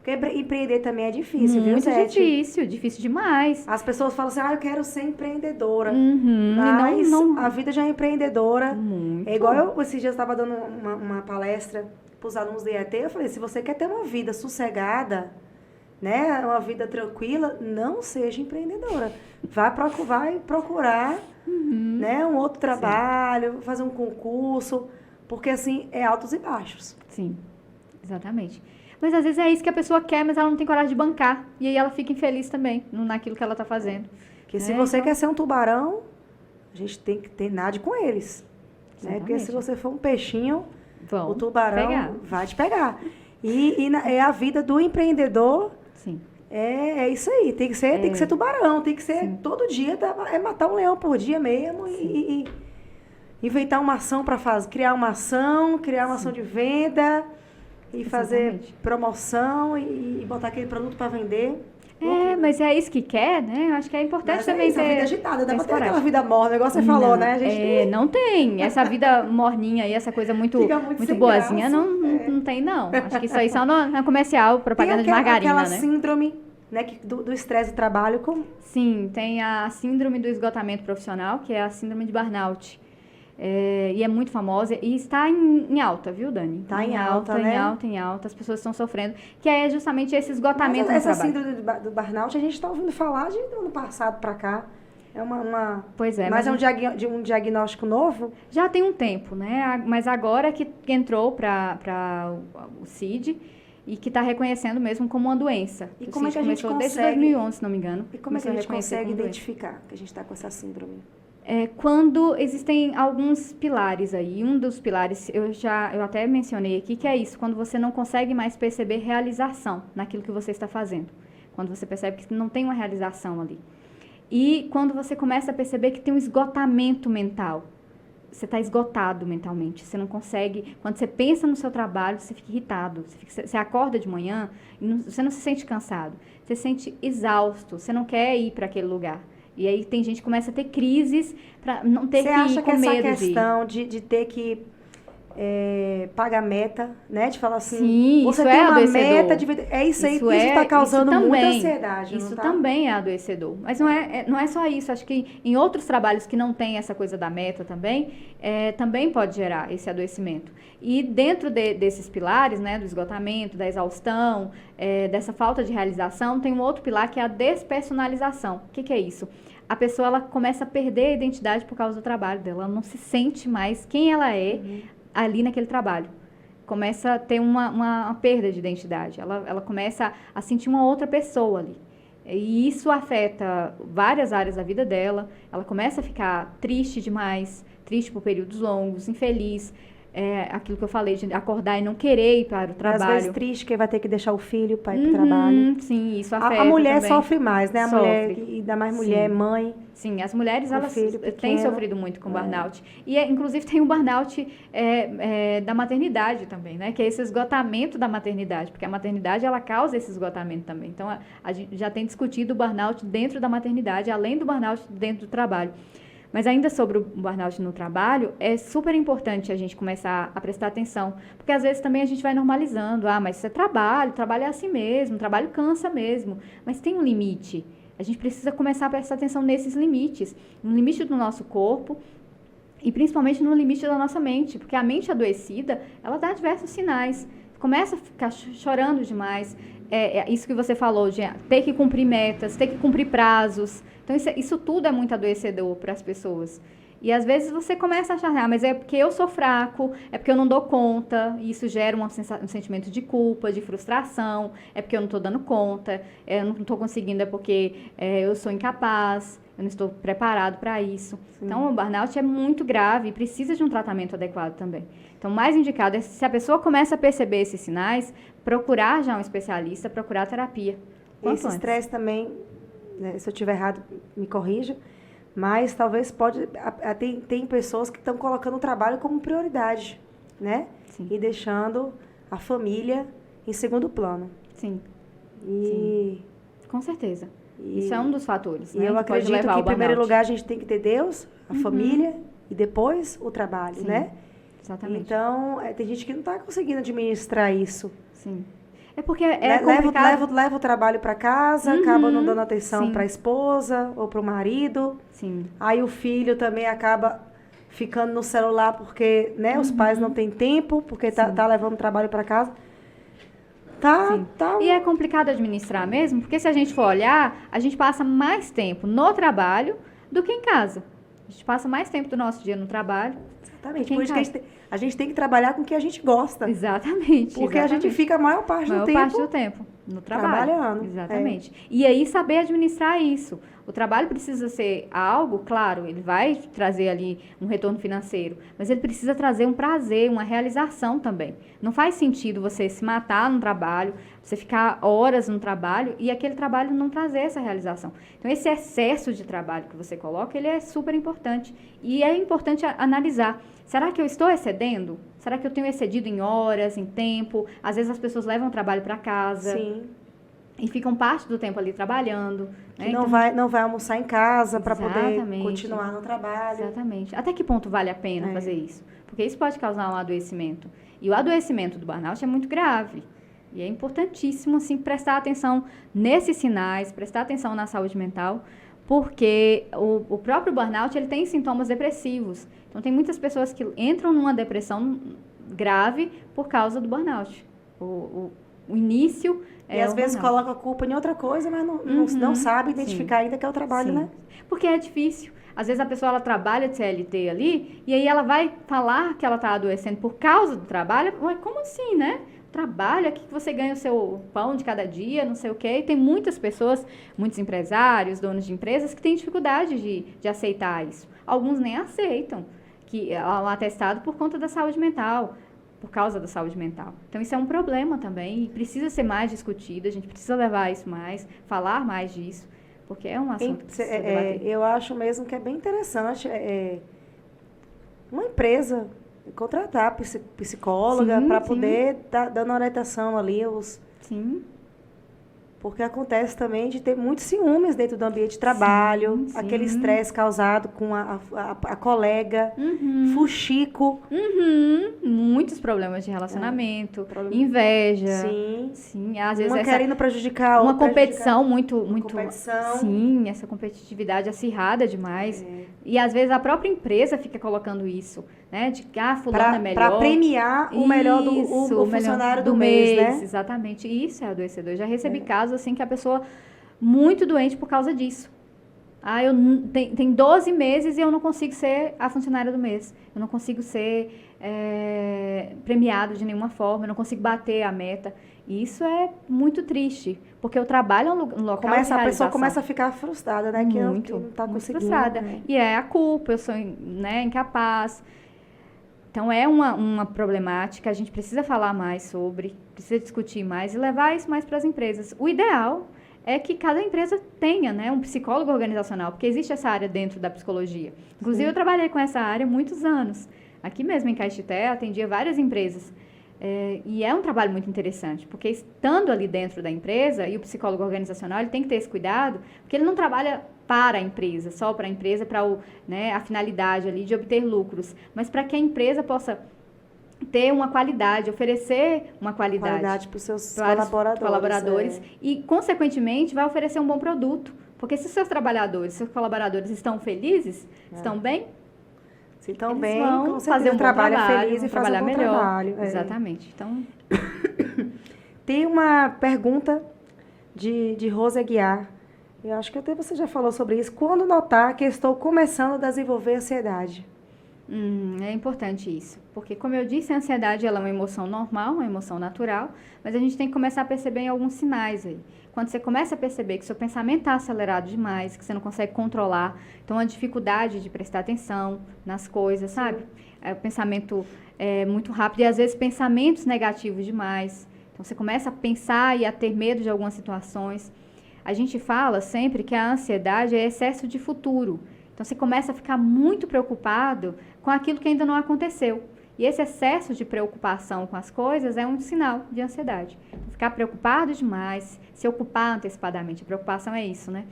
S1: porque empreender também é difícil, viu,
S2: Muito
S1: Zete?
S2: difícil demais.
S1: As pessoas falam assim, eu quero ser empreendedora.
S2: Mas
S1: a vida já é empreendedora.
S2: Muito.
S1: É igual esses dias eu estava dando uma palestra para os alunos do IET, eu falei, se você quer ter uma vida sossegada, né, uma vida tranquila, não seja empreendedora. Vai procurar né, um outro trabalho, fazer um concurso, porque assim, é altos e baixos.
S2: Sim, exatamente. Mas às vezes é isso que a pessoa quer, mas ela não tem coragem de bancar. E aí ela fica infeliz também naquilo que ela está fazendo.
S1: Porque se você quer ser um tubarão, a gente tem que ter nada com eles. Né? Porque se você for um peixinho, o tubarão vai te pegar. É a vida do empreendedor.
S2: Sim.
S1: É isso aí. Tem que ser tubarão. Tem que ser todo dia. É matar um leão por dia mesmo. E inventar uma ação para criar uma ação de venda. E fazer promoção e botar aquele produto para vender.
S2: Mas é isso que quer, né? Acho que é importante também ter...
S1: a vida agitada, dá pra ter aquela vida morna, igual você falou, né? A gente
S2: não tem. Essa vida morninha aí, essa coisa muito boazinha, não tem, não. Acho que isso aí só no comercial, propaganda de margarina,
S1: aquela síndrome, né, do estresse do trabalho.
S2: Sim, tem a síndrome do esgotamento profissional, que é a síndrome de burnout. E é muito famosa e está em alta, viu, Dani?
S1: Está em alta, né?
S2: Em alta, as pessoas estão sofrendo, que é justamente esse esgotamento no trabalho.
S1: Essa síndrome do burnout, a gente está ouvindo falar do ano passado para cá. Pois é. Mas é um diagnóstico novo?
S2: Já tem um tempo, né? Mas agora que entrou para o CID e que está reconhecendo mesmo como uma doença.
S1: E como é que a gente consegue...
S2: Desde 2011, se não me engano.
S1: E como é que a gente consegue identificar que a gente está com essa síndrome?
S2: Quando existem alguns pilares aí. Um dos pilares, eu até mencionei aqui, que é isso, quando você não consegue mais perceber realização naquilo que você está fazendo. Quando você percebe que não tem uma realização ali. E quando você começa a perceber que tem um esgotamento mental. Você está esgotado mentalmente, você não consegue... Quando você pensa no seu trabalho, você fica irritado. Você acorda de manhã, você não se sente cansado. Você se sente exausto, você não quer ir para aquele lugar. E aí tem gente que começa a ter crises para não ter que ir com medo. Você acha que
S1: essa questão de ter que pagar meta, né? De falar assim,
S2: sim,
S1: você
S2: isso
S1: tem
S2: é
S1: uma
S2: adoecedor.
S1: meta, isso está causando muita ansiedade.
S2: Isso
S1: não tá?
S2: também é adoecedor. Mas não é só isso. Acho que em outros trabalhos que não tem essa coisa da meta também, também pode gerar esse adoecimento. E dentro desses pilares, né, do esgotamento, da exaustão, dessa falta de realização, tem um outro pilar que é a despersonalização. O que é isso? A pessoa ela começa a perder a identidade por causa do trabalho dela. Ela não se sente mais quem ela é ali naquele trabalho. Começa a ter uma perda de identidade. Ela começa a sentir uma outra pessoa ali. E isso afeta várias áreas da vida dela. Ela começa a ficar triste demais, triste por períodos longos, infeliz. Aquilo que eu falei, de acordar e não querer ir para o trabalho.
S1: Às vezes triste, que vai ter que deixar o filho para ir para o trabalho.
S2: Sim, isso afeta
S1: A mulher
S2: também.
S1: sofre mais, né? A
S2: Sofre.
S1: mulher, ainda mais mulher, mãe.
S2: Sim, as mulheres, elas têm sofrido muito com burnout. E, inclusive, tem o burnout da maternidade também, né? Que é esse esgotamento da maternidade. Porque a maternidade, ela causa esse esgotamento também. Então, a gente já tem discutido o burnout dentro da maternidade, além do burnout dentro do trabalho. Mas ainda sobre o burnout no trabalho, é super importante a gente começar a prestar atenção, porque às vezes também a gente vai normalizando, mas isso é trabalho é assim mesmo, trabalho cansa mesmo, mas tem um limite. A gente precisa começar a prestar atenção nesses limites, no limite do nosso corpo e principalmente no limite da nossa mente, porque a mente adoecida, ela dá diversos sinais, começa a ficar chorando demais, isso que você falou, de ter que cumprir metas, ter que cumprir prazos. Então, isso tudo é muito adoecedor para as pessoas. E, às vezes, você começa a achar, mas é porque eu sou fraco, é porque eu não dou conta, e isso gera um sentimento de culpa, de frustração, é porque eu não estou dando conta, eu não estou conseguindo, é porque eu sou incapaz, eu não estou preparado para isso. Sim. Então, o burnout é muito grave e precisa de um tratamento adequado também. Então, o mais indicado é, se a pessoa começa a perceber esses sinais, procurar já um especialista, procurar terapia.
S1: Esse estresse também, né, se eu estiver errado, me corrija, mas talvez tem pessoas que estão colocando o trabalho como prioridade, né?
S2: Sim.
S1: E deixando a família em segundo plano.
S2: Sim.
S1: Sim.
S2: Com certeza. Isso é um dos fatores,
S1: E
S2: né,
S1: eu acredito que, em primeiro lugar, a gente tem que ter Deus, a família, e depois o trabalho,
S2: Sim.
S1: né?
S2: Exatamente.
S1: Então, tem gente que não está conseguindo administrar isso.
S2: Sim. É porque complicado.
S1: Leva o trabalho para casa, acaba não dando atenção para a esposa ou para o marido.
S2: Sim.
S1: Aí o filho também acaba ficando no celular porque, né, os pais não têm tempo, porque tá levando o trabalho para casa.
S2: E é complicado administrar mesmo, porque se a gente for olhar, a gente passa mais tempo no trabalho do que em casa. A gente passa mais tempo do nosso dia no trabalho.
S1: Exatamente. Por isso que a gente tem que trabalhar com o que a gente gosta.
S2: Exatamente.
S1: Porque a gente fica a maior parte do tempo
S2: no trabalho.
S1: Trabalhando.
S2: Exatamente. E aí saber administrar isso. O trabalho precisa ser algo, claro, ele vai trazer ali um retorno financeiro, mas ele precisa trazer um prazer, uma realização também. Não faz sentido você se matar no trabalho, você ficar horas no trabalho e aquele trabalho não trazer essa realização. Então, esse excesso de trabalho que você coloca, ele é super importante. E é importante analisar. Será que eu estou excedendo? Será que eu tenho excedido em horas, em tempo? Às vezes as pessoas levam o trabalho para casa.
S1: Sim.
S2: E ficam parte do tempo ali trabalhando. Né?
S1: Não vai almoçar em casa para poder continuar no trabalho.
S2: Exatamente. Até que ponto vale a pena fazer isso? Porque isso pode causar um adoecimento. E o adoecimento do burnout é muito grave. E é importantíssimo, assim, prestar atenção nesses sinais, prestar atenção na saúde mental, porque o próprio burnout, ele tem sintomas depressivos. Então, tem muitas pessoas que entram numa depressão grave por causa do burnout. o início
S1: E às vezes coloca a culpa em outra coisa, mas não sabe identificar ainda que é o trabalho, né?
S2: Porque é difícil. Às vezes a pessoa ela trabalha de CLT ali e aí ela vai falar que ela está adoecendo por causa do trabalho. Mas como assim, né? Trabalho, aqui que você ganha o seu pão de cada dia, não sei o quê. E tem muitas pessoas, muitos empresários, donos de empresas que têm dificuldade de aceitar isso. Alguns nem aceitam que um atestado por conta da saúde mental, por causa da saúde mental. Então isso é um problema também e precisa ser mais discutido, a gente precisa levar isso mais, falar mais disso. Porque é um assunto que precisa debater.
S1: Eu acho mesmo que é bem interessante uma empresa contratar psicóloga para poder dar dando orientação ali.
S2: Sim.
S1: Porque acontece também de ter muitos ciúmes dentro do ambiente de trabalho, aquele estresse causado com a colega, fuxico.
S2: Muitos problemas de relacionamento, inveja. Sim, às vezes
S1: uma querendo prejudicar a outra.
S2: Uma competição muito...
S1: Competição.
S2: Sim, essa competitividade acirrada demais. E às vezes a própria empresa fica colocando isso, né? De que fulano é melhor.
S1: Para premiar o melhor o funcionário do mês, né?
S2: Exatamente. Isso é adoecedor. Eu já recebi casos assim que a pessoa muito doente por causa disso. Tem 12 meses e eu não consigo ser a funcionária do mês. Eu não consigo ser premiada de nenhuma forma, eu não consigo bater a meta. E isso é muito triste, porque o trabalho é um local de realização.
S1: A pessoa começa a ficar frustrada, né? Que não está conseguindo. Frustrada.
S2: E é a culpa, eu sou incapaz. Então, é uma problemática, a gente precisa falar mais sobre, precisa discutir mais e levar isso mais para as empresas. O ideal é que cada empresa tenha, né, um psicólogo organizacional, porque existe essa área dentro da psicologia. Inclusive, eu trabalhei com essa área há muitos anos. Aqui mesmo em Caetité, atendia várias empresas. E é um trabalho muito interessante, porque estando ali dentro da empresa, e o psicólogo organizacional ele tem que ter esse cuidado, porque ele não trabalha para a empresa, só para a empresa, para a finalidade ali de obter lucros, mas para que a empresa possa ter uma qualidade, oferecer uma qualidade
S1: para os seus
S2: colaboradores e, consequentemente, vai oferecer um bom produto, porque se os seus trabalhadores, seus colaboradores estão felizes, estão bem,
S1: se estão bem,
S2: vão fazer um trabalho feliz e trabalhar melhor.
S1: Trabalho.
S2: Exatamente. Então,
S1: tem uma pergunta de Rosa Guiar. Eu acho que até você já falou sobre isso. Quando notar que estou começando a desenvolver ansiedade?
S2: É importante isso, porque, como eu disse, a ansiedade ela é uma emoção normal, uma emoção natural, mas a gente tem que começar a perceber em alguns sinais aí. Quando você começa a perceber que seu pensamento está acelerado demais, que você não consegue controlar, então a dificuldade de prestar atenção nas coisas, sabe? O pensamento é muito rápido e às vezes pensamentos negativos demais. Então você começa a pensar e a ter medo de algumas situações. A gente fala sempre que a ansiedade é excesso de futuro. Então você começa a ficar muito preocupado com aquilo que ainda não aconteceu. E esse excesso de preocupação com as coisas é um sinal de ansiedade. Ficar preocupado demais, se ocupar antecipadamente. A preocupação é isso, né?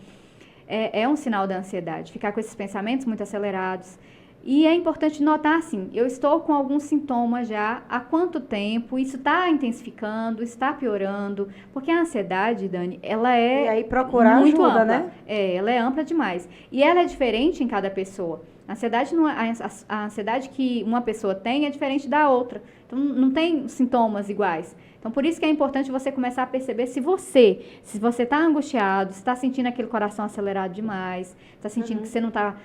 S2: É um sinal da ansiedade. Ficar com esses pensamentos muito acelerados. E é importante notar, assim, eu estou com alguns sintomas já há quanto tempo, isso está intensificando, está piorando, porque a ansiedade, Dani, ela é
S1: e aí procurar
S2: muito
S1: ajuda,
S2: ampla,
S1: né?
S2: Ela é ampla demais. E ela é diferente em cada pessoa. A ansiedade, a ansiedade que uma pessoa tem é diferente da outra. Então, não tem sintomas iguais. Então, por isso que é importante você começar a perceber se você está angustiado, se está sentindo aquele coração acelerado demais, está sentindo que você não está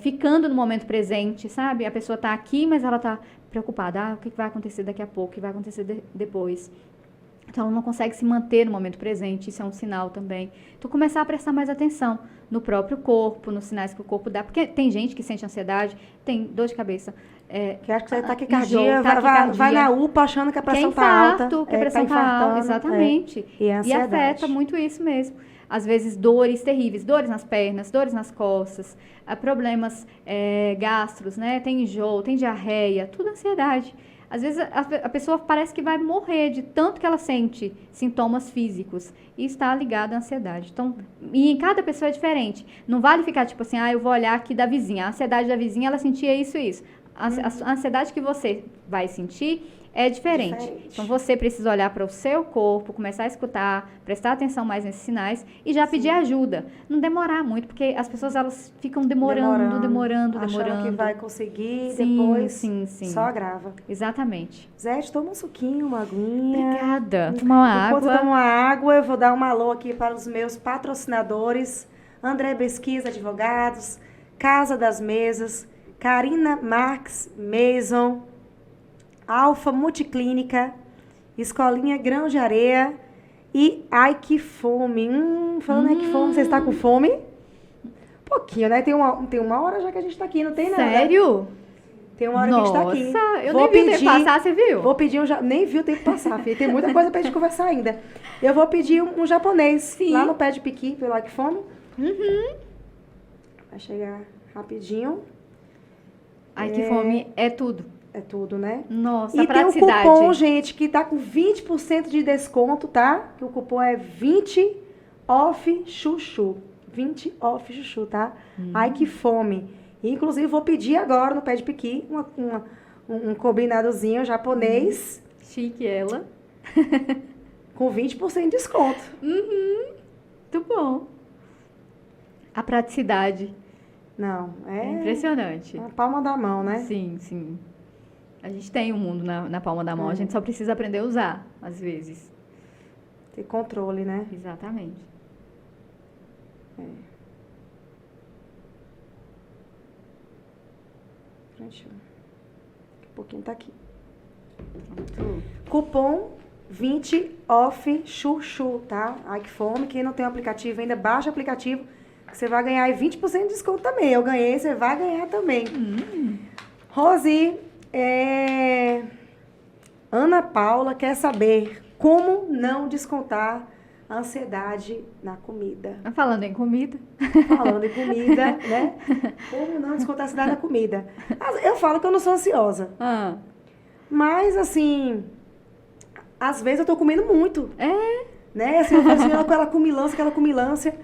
S2: ficando no momento presente, sabe? A pessoa está aqui, mas ela está preocupada. O que vai acontecer daqui a pouco? O que vai acontecer depois? Então, ela não consegue se manter no momento presente, isso é um sinal também. Então, começar a prestar mais atenção no próprio corpo, nos sinais que o corpo dá. Porque tem gente que sente ansiedade, tem dor de cabeça.
S1: Que acha que você está taquicardia, vai na UPA achando que a pressão está alta.
S2: Que a pressão está alta, exatamente.
S1: E
S2: afeta muito isso mesmo. Às vezes, dores terríveis, dores nas pernas, dores nas costas, problemas gastros, né? Tem enjoo, tem diarreia, tudo ansiedade. Às vezes a pessoa parece que vai morrer de tanto que ela sente sintomas físicos e está ligada à ansiedade. Então, e em cada pessoa é diferente. Não vale ficar tipo assim, eu vou olhar aqui da vizinha. A ansiedade da vizinha, ela sentia isso e isso. A ansiedade que você vai sentir é diferente. Então, você precisa olhar para o seu corpo, começar a escutar, prestar atenção mais nesses sinais e já pedir ajuda. Não demorar muito, porque as pessoas, elas ficam demorando.
S1: Achando que vai conseguir,
S2: Sim,
S1: depois
S2: sim.
S1: só agrava.
S2: Exatamente.
S1: Zé, toma um suquinho, uma aguinha.
S2: Obrigada. Tomar uma
S1: Enquanto
S2: água.
S1: toma uma água, eu vou dar um alô aqui para os meus patrocinadores. André Besquisa Advogados, Casa das Mesas, Karina Marques Mason, Alfa Multiclínica, Escolinha Grão de Areia e Ai Que Fome. Falando Ai Que Fome, você está com fome? Pouquinho, né? Tem uma hora já que a gente está aqui, não tem nada.
S2: Sério?
S1: Tem uma hora que a gente está aqui.
S2: Nossa, eu nem vi o tempo passar, você viu?
S1: Vou pedir nem vi o tempo passar, filha. Tem muita coisa pra gente conversar ainda. Eu vou pedir um japonês lá no pé de piqui, pelo Ai Que Fome. Vai chegar rapidinho.
S2: Ai Que Fome é tudo.
S1: É tudo, né?
S2: Nossa,
S1: e
S2: a
S1: tem um
S2: praticidade.
S1: cupom, gente, que tá com 20% de desconto, tá? Que o cupom é 20 off chuchu. 20 off chuchu, tá? Ai Que Fome. Inclusive, vou pedir agora no pé de piqui um combinadozinho japonês.
S2: Chique ela.
S1: Com 20% de desconto.
S2: Muito bom. A praticidade.
S1: Não,
S2: É impressionante.
S1: na palma da mão, né?
S2: Sim. A gente tem o mundo na palma da mão, a gente só precisa aprender a usar, às vezes.
S1: Ter controle, né?
S2: Exatamente.
S1: Daqui a pouquinho tá aqui.
S2: Pronto.
S1: Cupom 20 off chuchu, tá? Ai Que Fome. Quem não tem o aplicativo ainda, baixa o aplicativo, que você vai ganhar aí 20% de desconto também. Eu ganhei, você vai ganhar também. Rosi, Ana Paula quer saber como não descontar a ansiedade na comida.
S2: Falando em comida.
S1: Falando em comida, né? Como não descontar a ansiedade na comida. Eu falo que eu não sou ansiosa. Mas, assim, às vezes eu tô comendo muito. Né? Assim, eu falo assim, aquela cumilância.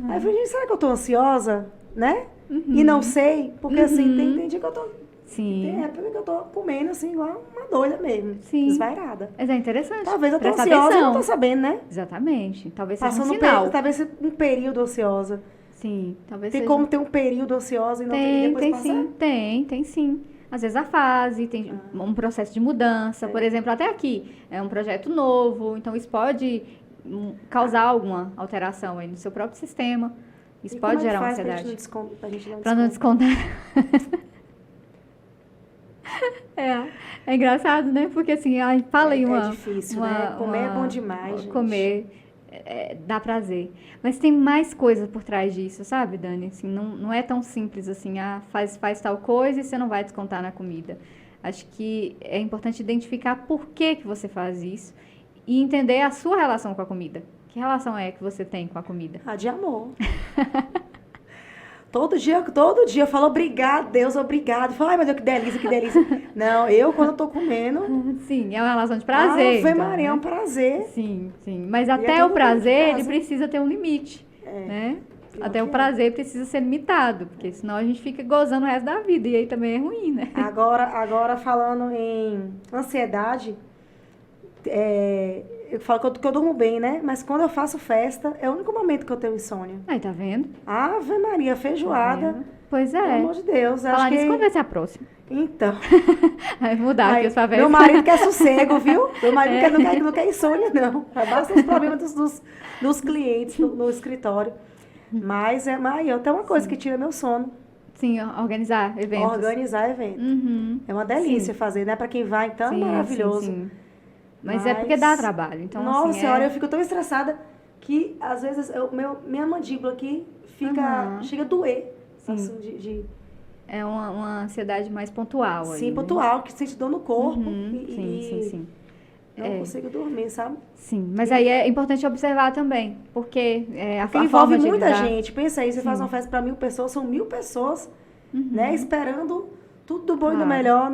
S1: Aí eu falei, gente, será que eu tô ansiosa? Né? E não sei, porque assim, tem dia que eu tô...
S2: Sim.
S1: Tem época que eu tô comendo assim, igual uma doida mesmo.
S2: Sim.
S1: Desvairada.
S2: Mas é interessante.
S1: Talvez eu tô
S2: Presta
S1: ansiosa e
S2: atenção.
S1: não tô sabendo, né?
S2: Exatamente. Talvez seja
S1: Passando
S2: um sinal.
S1: talvez um período ansiosa.
S2: Sim, talvez
S1: Tem
S2: seja.
S1: como ter um período ansiosa e não ter depois
S2: Tem
S1: passar?
S2: sim, tem sim. Às vezes a fase, tem um processo de mudança. Por exemplo, até aqui, é um projeto novo, então isso pode causar alguma alteração aí no seu próprio sistema. Isso
S1: E
S2: pode
S1: como é que
S2: gerar uma
S1: faz
S2: ansiedade.
S1: pra gente não
S2: Pra não descontar. É engraçado, né? Porque assim, fala aí
S1: É difícil, né? Comer é bom demais, gente.
S2: Comer dá prazer. Mas tem mais coisa por trás disso, sabe, Dani? Assim, não é tão simples assim, faz tal coisa e você não vai descontar na comida. Acho que é importante identificar por que você faz isso e entender a sua relação com a comida. Que relação é que você tem com a comida?
S1: De amor. Todo dia eu falo, obrigado, Deus, obrigado. Falo, ai, meu Deus, que delícia. Não, quando eu tô comendo...
S2: Sim, é uma relação de prazer.
S1: Ave
S2: então,
S1: Maria, é um prazer.
S2: Sim. Mas
S1: é
S2: até o
S1: todo
S2: prazer,
S1: mundo em
S2: ele
S1: casa.
S2: precisa ter um limite, né? Até o
S1: que é.
S2: prazer precisa ser limitado, porque senão a gente fica gozando o resto da vida, e aí também é ruim, né?
S1: Agora falando em ansiedade, eu falo que eu durmo bem, né? Mas quando eu faço festa, é o único momento que eu tenho insônia.
S2: Aí, tá vendo?
S1: Ave Maria, feijoada.
S2: Pois
S1: Pelo
S2: é.
S1: amor de Deus.
S2: Falar
S1: Acho
S2: nisso,
S1: que...
S2: quando vai ser a próxima?
S1: Então.
S2: Vai mudar aqui os papéis.
S1: Meu marido quer sossego, viu? Meu marido não quer insônia, não. Basta os problemas dos clientes no escritório. Mas é até uma coisa que tira meu sono.
S2: Sim, organizar eventos.
S1: Organizar eventos. É uma delícia fazer, né? Pra quem vai, então, é maravilhoso.
S2: Sim. Mas é porque dá trabalho. Então,
S1: nossa
S2: assim,
S1: senhora, eu fico tão estressada que, às vezes, minha mandíbula aqui chega a doer.
S2: Sim.
S1: Assim,
S2: É uma ansiedade mais pontual.
S1: Sim,
S2: aí,
S1: pontual, né? Que sente dor no corpo.
S2: Sim.
S1: Não consigo dormir, sabe?
S2: Sim, mas aí é importante observar também, porque
S1: Porque
S2: a
S1: envolve
S2: forma de
S1: muita
S2: lidar...
S1: gente. Pensa aí, você faz uma festa para 1.000 pessoas, são 1.000 pessoas, né? Esperando tudo do bom e do melhor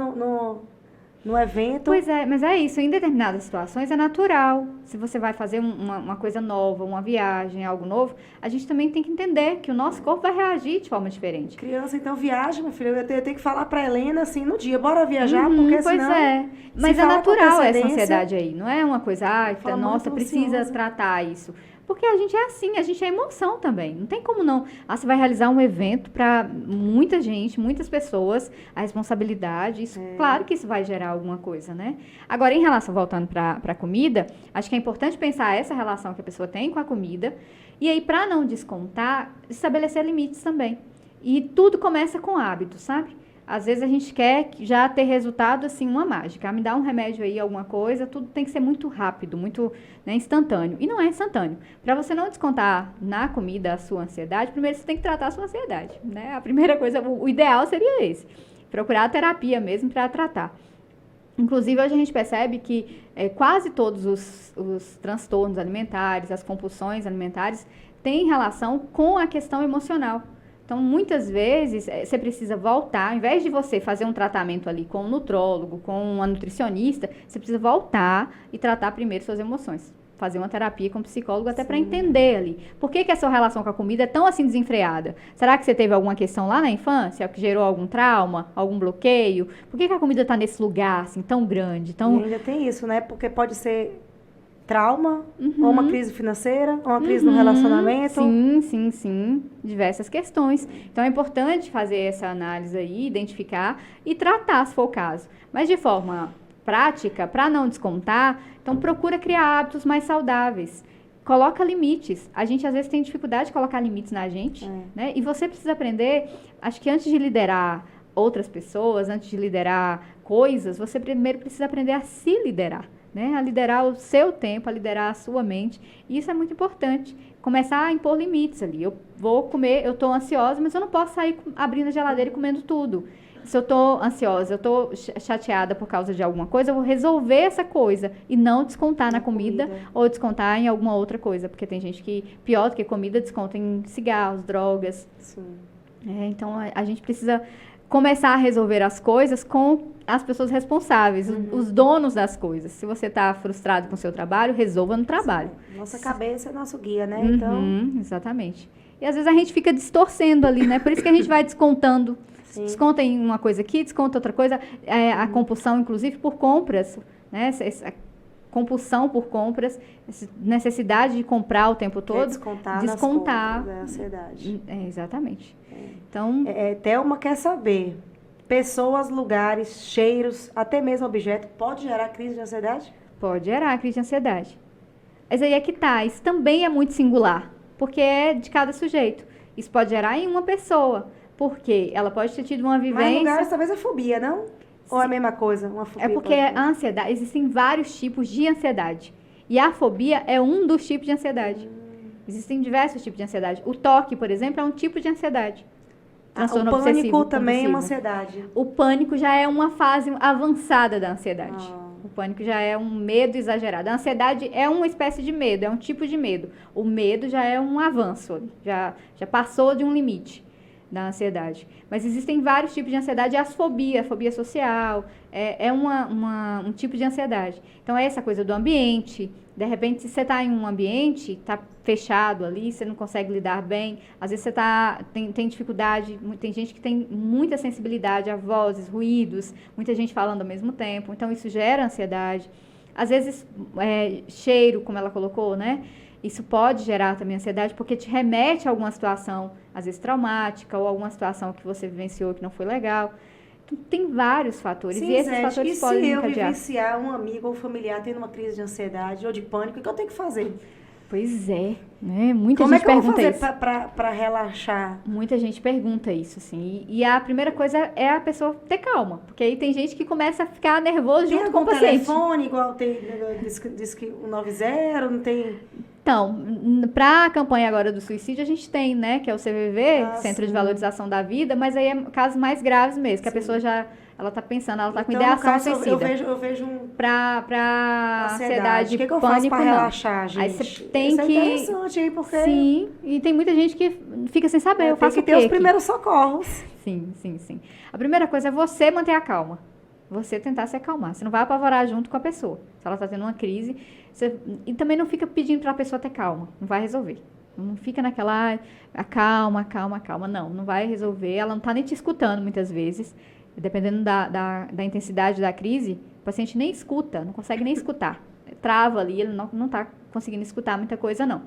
S1: no evento.
S2: Pois é, mas é isso. Em determinadas situações é natural. Se você vai fazer uma coisa nova, uma viagem, algo novo, a gente também tem que entender que o nosso corpo vai reagir de forma diferente.
S1: Criança, então viaja, minha filha. Eu tenho que falar pra Helena assim no dia, bora viajar, porque
S2: pois
S1: senão...
S2: é. Mas é
S1: falar com
S2: natural essa
S1: antecedência,
S2: ansiedade aí. Não é uma coisa,
S1: fala
S2: nossa,
S1: muito
S2: precisa
S1: ansiosa.
S2: tratar isso. Porque a gente é assim, a gente é emoção também. Não tem como não. Você vai realizar um evento para muita gente, muitas pessoas, a responsabilidade, isso, claro que isso vai gerar alguma coisa, né? Agora, em relação, voltando para a comida, acho que é importante pensar essa relação que a pessoa tem com a comida. E aí, para não descontar, estabelecer limites também. E tudo começa com hábito, sabe? Às vezes a gente quer já ter resultado, assim, uma mágica. Me dá um remédio aí, alguma coisa, tudo tem que ser muito rápido, muito, né, instantâneo. E não é instantâneo. Para você não descontar na comida a sua ansiedade, primeiro você tem que tratar a sua ansiedade, né? A primeira coisa, o ideal seria esse. Procurar a terapia mesmo para tratar. Inclusive, hoje a gente percebe que quase todos os transtornos alimentares, as compulsões alimentares, têm relação com a questão emocional. Então, muitas vezes, você precisa voltar, ao invés de você fazer um tratamento ali com um nutrólogo, com uma nutricionista, você precisa voltar e tratar primeiro suas emoções. Fazer uma terapia com um psicólogo até para entender ali. Por que a sua relação com a comida é tão assim desenfreada? Será que você teve alguma questão lá na infância que gerou algum trauma, algum bloqueio? Por que a comida está nesse lugar assim tão grande? Tão...
S1: E ainda tem isso, né? Porque pode ser trauma, ou uma crise financeira, ou uma crise no relacionamento.
S2: Sim. Diversas questões. Então, é importante fazer essa análise aí, identificar e tratar, se for o caso. Mas de forma prática, para não descontar, então procura criar hábitos mais saudáveis. Coloca limites. A gente, às vezes, tem dificuldade de colocar limites na gente, né? E você precisa aprender, acho que antes de liderar outras pessoas, antes de liderar coisas, você primeiro precisa aprender a se liderar. Né, a liderar o seu tempo, a liderar a sua mente. E isso é muito importante. Começar a impor limites ali. Eu vou comer, eu estou ansiosa, mas eu não posso sair abrindo a geladeira e comendo tudo. Se eu estou ansiosa, eu estou chateada por causa de alguma coisa, eu vou resolver essa coisa e não descontar na comida ou descontar em alguma outra coisa. Porque tem gente que, pior do que comida, desconta em cigarros, drogas.
S1: Sim.
S2: Então, a gente precisa começar a resolver as coisas com as pessoas responsáveis, os donos das coisas. Se você está frustrado com o seu trabalho, resolva no trabalho.
S1: Sim. Nossa cabeça é nosso guia, né? Então...
S2: Exatamente. E às vezes a gente fica distorcendo ali, né? Por isso que a gente vai descontando.
S1: Sim.
S2: Desconta em uma coisa aqui, desconta outra coisa. A compulsão, inclusive, por compras, né? Essa compulsão por compras, essa necessidade de comprar o tempo todo.
S1: Descontar.
S2: Nas compras,
S1: da ansiedade.
S2: Exatamente. Então...
S1: Thelma quer saber... Pessoas, lugares, cheiros, até mesmo objeto, pode gerar crise de ansiedade?
S2: Pode gerar crise de ansiedade. Mas aí é que tá, isso também é muito singular, porque é de cada sujeito. Isso pode gerar em uma pessoa, porque ela pode ter tido uma vivência...
S1: Mas lugares talvez é fobia, não? Sim. Ou é a mesma coisa? Uma fobia
S2: é porque a ansiedade, existem vários tipos de ansiedade. E a fobia é um dos tipos de ansiedade. Existem diversos tipos de ansiedade. O toque, por exemplo, é um tipo de ansiedade.
S1: O pânico também é uma ansiedade.
S2: O pânico já é uma fase avançada da ansiedade. O pânico já é um medo exagerado. A ansiedade é uma espécie de medo, é um tipo de medo. O medo já é um avanço, já passou de um limite da ansiedade. Mas existem vários tipos de ansiedade. E a fobia social, é um tipo de ansiedade. Então, é essa coisa do ambiente. De repente, se você está em um ambiente, está fechado ali, você não consegue lidar bem. Às vezes, você tem dificuldade. Tem gente que tem muita sensibilidade a vozes, ruídos, muita gente falando ao mesmo tempo. Então, isso gera ansiedade. Às vezes, cheiro, como ela colocou, né? Isso pode gerar também ansiedade, porque te remete a alguma situação, às vezes traumática, ou alguma situação que você vivenciou que não foi legal. Então, tem vários fatores.
S1: Sim,
S2: e esses fatores podem
S1: encadear.
S2: encadear.
S1: Se eu vivenciar um amigo ou familiar tendo uma crise de ansiedade ou de pânico, o que eu tenho que fazer?
S2: Pois é, né? Muita
S1: Como
S2: gente
S1: é que eu vou
S2: pergunta
S1: fazer
S2: isso.
S1: para relaxar?
S2: Muita gente pergunta isso, assim. E a primeira coisa é a pessoa ter calma. Porque aí tem gente que começa a ficar nervoso junto com o paciente.
S1: Tem algum telefone, igual tem, diz que 190, não tem...
S2: Então, para a campanha agora do suicídio, a gente tem, né? Que é o CVV, Centro de Valorização da Vida. Mas aí é casos mais graves mesmo, que a pessoa já... Ela tá pensando, ela tá com ideação suicida.
S1: Eu vejo um...
S2: Pra ansiedade,
S1: o que eu
S2: pânico,
S1: faço pra relaxar, gente?
S2: Aí você tem
S1: Isso
S2: que...
S1: é interessante, hein? Porque...
S2: Sim, e tem muita gente que fica sem saber, eu faço o quê?
S1: Tem que ter os primeiros socorros.
S2: Sim. A primeira coisa é você manter a calma. você tentar se acalmar. Você não vai apavorar junto com a pessoa. Se ela está tendo uma crise, e também não fica pedindo para a pessoa ter calma. Não vai resolver. Não fica naquela, acalma, calma, calma. Não vai resolver. Ela não está nem te escutando muitas vezes. Dependendo da intensidade da crise, o paciente nem escuta, não consegue nem escutar. Trava ali, ele não está conseguindo escutar muita coisa, não.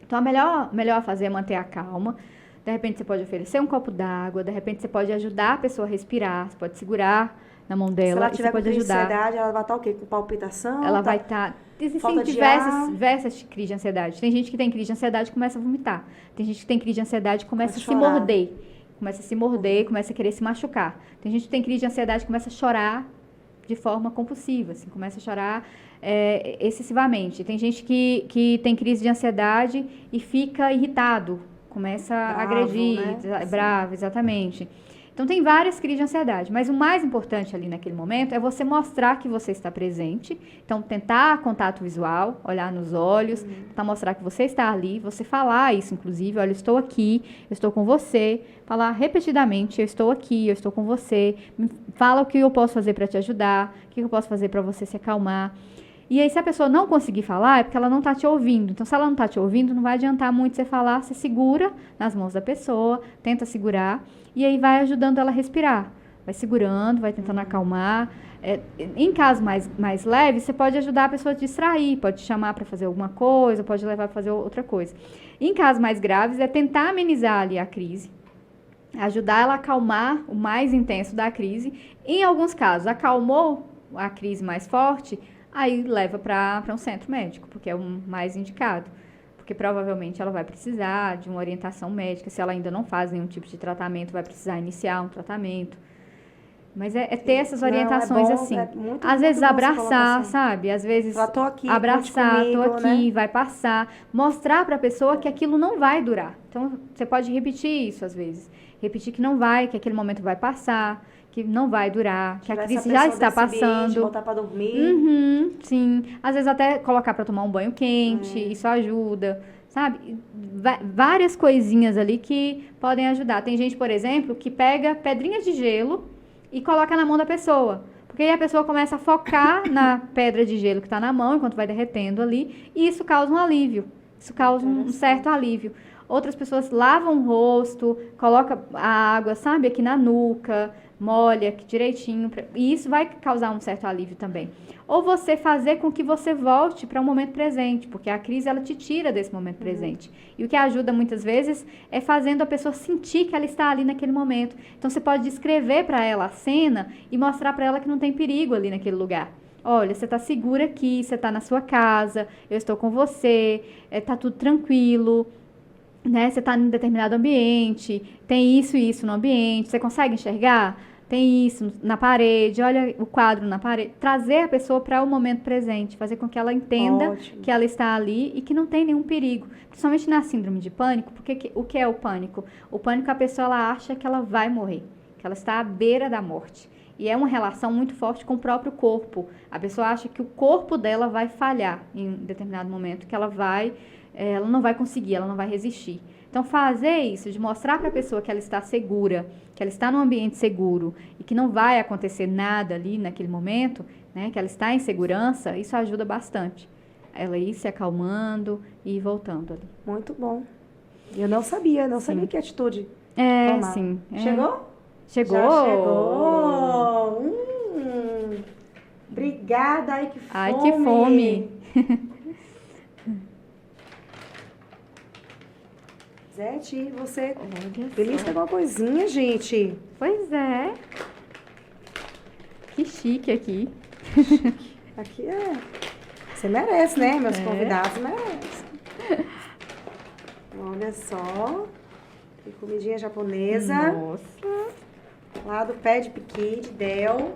S2: Então, melhor a fazer é manter a calma. De repente, você pode oferecer um copo d'água. De repente, você pode ajudar a pessoa a respirar. Você pode segurar na mão dela.
S1: Se ela tiver
S2: com
S1: crise de
S2: ajudar.
S1: ansiedade, ela vai estar o quê? Com palpitação?
S2: Ela vai estar... Existem diversas crises de ansiedade. Tem gente que tem crise de ansiedade e começa a vomitar. Tem gente que tem crise de ansiedade e começa a se morder. Começa a se morder, começa a querer se machucar. Tem gente que tem crise de ansiedade e começa a chorar de forma compulsiva, assim, começa a chorar excessivamente. Tem gente que tem crise de ansiedade e fica irritado, começa a agredir, né? Bravo, exatamente. Então, tem várias crises de ansiedade, mas o mais importante ali naquele momento é você mostrar que você está presente. Então, tentar contato visual, olhar nos olhos, tentar mostrar que você está ali, você falar isso, inclusive, olha, eu estou aqui, eu estou com você, falar repetidamente, eu estou aqui, eu estou com você, fala o que eu posso fazer para te ajudar, o que eu posso fazer para você se acalmar. E aí, se a pessoa não conseguir falar, é porque ela não está te ouvindo. Então, se ela não está te ouvindo, não vai adiantar muito você falar, você segura nas mãos da pessoa, tenta segurar, e aí vai ajudando ela a respirar. Vai segurando, vai tentando acalmar. Em casos mais leves, você pode ajudar a pessoa a distrair, pode chamar para fazer alguma coisa, pode levar para fazer outra coisa. Em casos mais graves, é tentar amenizar ali a crise, ajudar ela a acalmar o mais intenso da crise. Em alguns casos, acalmou a crise mais forte, aí leva para um centro médico, porque é o mais indicado. Porque provavelmente ela vai precisar de uma orientação médica. Se ela ainda não faz nenhum tipo de tratamento, vai precisar iniciar um tratamento. Mas é ter essas orientações assim. Às vezes abraçar, sabe? Às vezes
S1: tô aqui,
S2: abraçar,
S1: comigo,
S2: tô aqui,
S1: né?
S2: Vai passar. Mostrar para a pessoa que aquilo não vai durar. Então, você pode repetir isso às vezes. Repetir que não vai, que aquele momento vai passar, que não vai durar, que a crise já está passando.
S1: Botar para dormir.
S2: Sim. Às vezes até colocar para tomar um banho quente, isso ajuda, sabe? Várias coisinhas ali que podem ajudar. Tem gente, por exemplo, que pega pedrinhas de gelo e coloca na mão da pessoa. Porque aí a pessoa começa a focar na pedra de gelo que está na mão, enquanto vai derretendo ali, e isso causa um alívio. Isso causa um certo alívio. Outras pessoas lavam o rosto, coloca a água, sabe, aqui na nuca, molha aqui direitinho, e isso vai causar um certo alívio também. Ou você fazer com que você volte para o momento presente, porque a crise ela te tira desse momento presente. E o que ajuda muitas vezes é fazendo a pessoa sentir que ela está ali naquele momento. Então você pode descrever para ela a cena e mostrar para ela que não tem perigo ali naquele lugar. Olha, você está segura aqui, você está na sua casa, eu estou com você, está tudo tranquilo, né? Você está em determinado ambiente, tem isso e isso no ambiente, você consegue enxergar? Tem isso na parede, olha o quadro na parede. Trazer a pessoa para o momento presente, fazer com que ela entenda que ela está ali e que não tem nenhum perigo. Principalmente na síndrome de pânico, porque o que é o pânico? O pânico, a pessoa ela acha que ela vai morrer, que ela está à beira da morte. E é uma relação muito forte com o próprio corpo. A pessoa acha que o corpo dela vai falhar em determinado momento, que ela não vai conseguir, ela não vai resistir. Então, fazer isso, de mostrar para a pessoa que ela está segura, que ela está num ambiente seguro e que não vai acontecer nada ali naquele momento, né, que ela está em segurança, isso ajuda bastante. Ela ir se acalmando e ir voltando ali.
S1: Muito bom. Eu não sabia que atitude tomar.
S2: Sim.
S1: Chegou?
S2: Chegou.
S1: Já chegou. Obrigada. Ai, que fome.
S2: Ai, que fome.
S1: Zete, você belisca alguma coisinha, gente?
S2: Pois é. Que chique aqui.
S1: Aqui é... Você merece, né? Meus convidados merecem. Olha só. Que comidinha japonesa.
S2: Nossa.
S1: Lá do pé de piqui, de Del.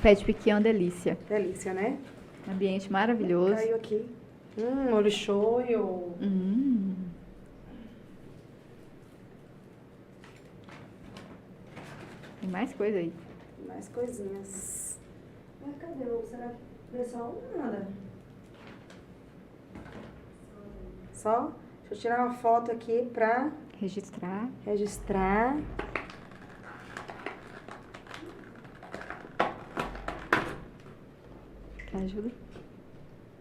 S2: Pé de piqui é uma delícia.
S1: Delícia, né?
S2: Ambiente maravilhoso.
S1: Caiu aqui. Olho shoyu.
S2: Tem mais coisa aí.
S1: Mais coisinhas. Mas cadê o... Será que veio só um? Nada. Só? Deixa eu tirar uma foto aqui pra...
S2: Registrar. Ajuda.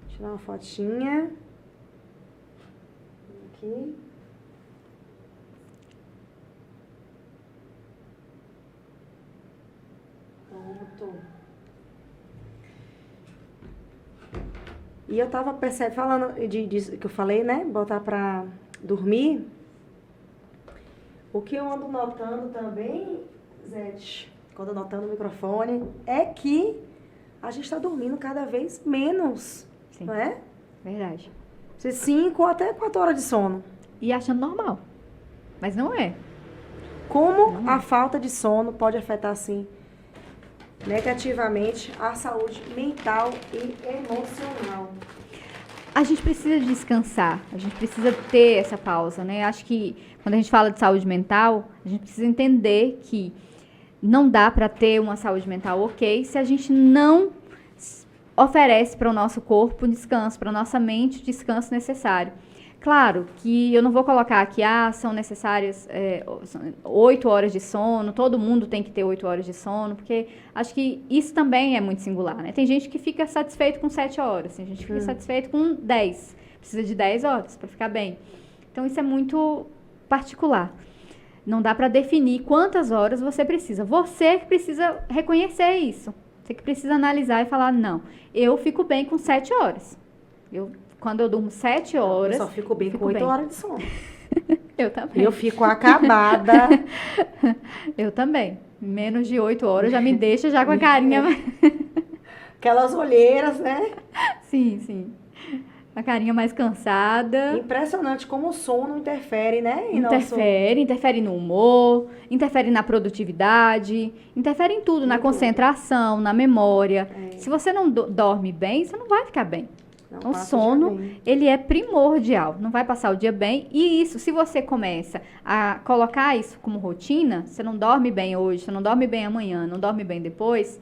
S1: Tirar uma fotinha. Aqui. Pronto. E eu tava falando disso que eu falei, né? Botar pra dormir. O que eu ando notando também, Zete, quando anotando o microfone, é que a gente está dormindo cada vez menos. Sim. Não é?
S2: Verdade.
S1: 5 até 4 horas de sono.
S2: E achando normal. Mas não é.
S1: Como a falta de sono pode afetar, assim, negativamente a saúde mental e emocional?
S2: A gente precisa descansar, a gente precisa ter essa pausa, né? Acho que quando a gente fala de saúde mental, a gente precisa entender que não dá para ter uma saúde mental ok se a gente não oferece para o nosso corpo descanso, para a nossa mente o descanso necessário. Claro que eu não vou colocar aqui, são necessárias 8 horas de sono, todo mundo tem que ter 8 horas de sono, porque acho que isso também é muito singular, né? Tem gente que fica satisfeito com 7 horas, tem gente que fica satisfeito com 10, precisa de 10 horas para ficar bem. Então isso é muito particular. Não dá para definir quantas horas você precisa. Você que precisa reconhecer isso. Você que precisa analisar e falar, não, eu fico bem com 7 horas. Quando eu durmo 7 horas...
S1: Eu só fico bem com 8 horas de sono.
S2: Eu também.
S1: Eu fico acabada.
S2: Eu também. Menos de 8 horas já me deixa já com a carinha...
S1: Aquelas olheiras, né?
S2: Sim, sim. A carinha mais cansada.
S1: Impressionante como o sono interfere, né?
S2: Interfere no humor, interfere na produtividade, interfere em tudo, na concentração, na memória. Se você não dorme bem, você não vai ficar bem. Então, o sono, ele é primordial, não vai passar o dia bem. E isso, se você começa a colocar isso como rotina, você não dorme bem hoje, você não dorme bem amanhã, não dorme bem depois,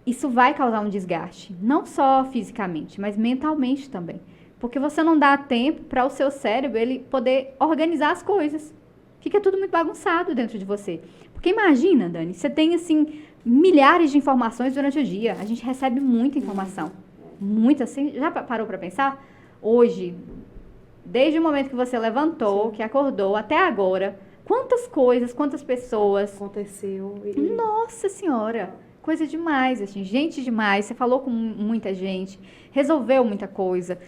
S2: isso vai causar um desgaste, não só fisicamente, mas mentalmente também. Porque você não dá tempo para o seu cérebro ele poder organizar as coisas. Fica tudo muito bagunçado dentro de você. Porque imagina, Dani, você tem assim milhares de informações durante o dia. A gente recebe muita informação. Muita, assim, já parou para pensar? Hoje, desde o momento que você levantou, que acordou, até agora, quantas coisas, quantas pessoas...
S1: Aconteceu.
S2: Nossa Senhora, coisa demais, assim, gente demais. Você falou com muita gente, resolveu muita coisa.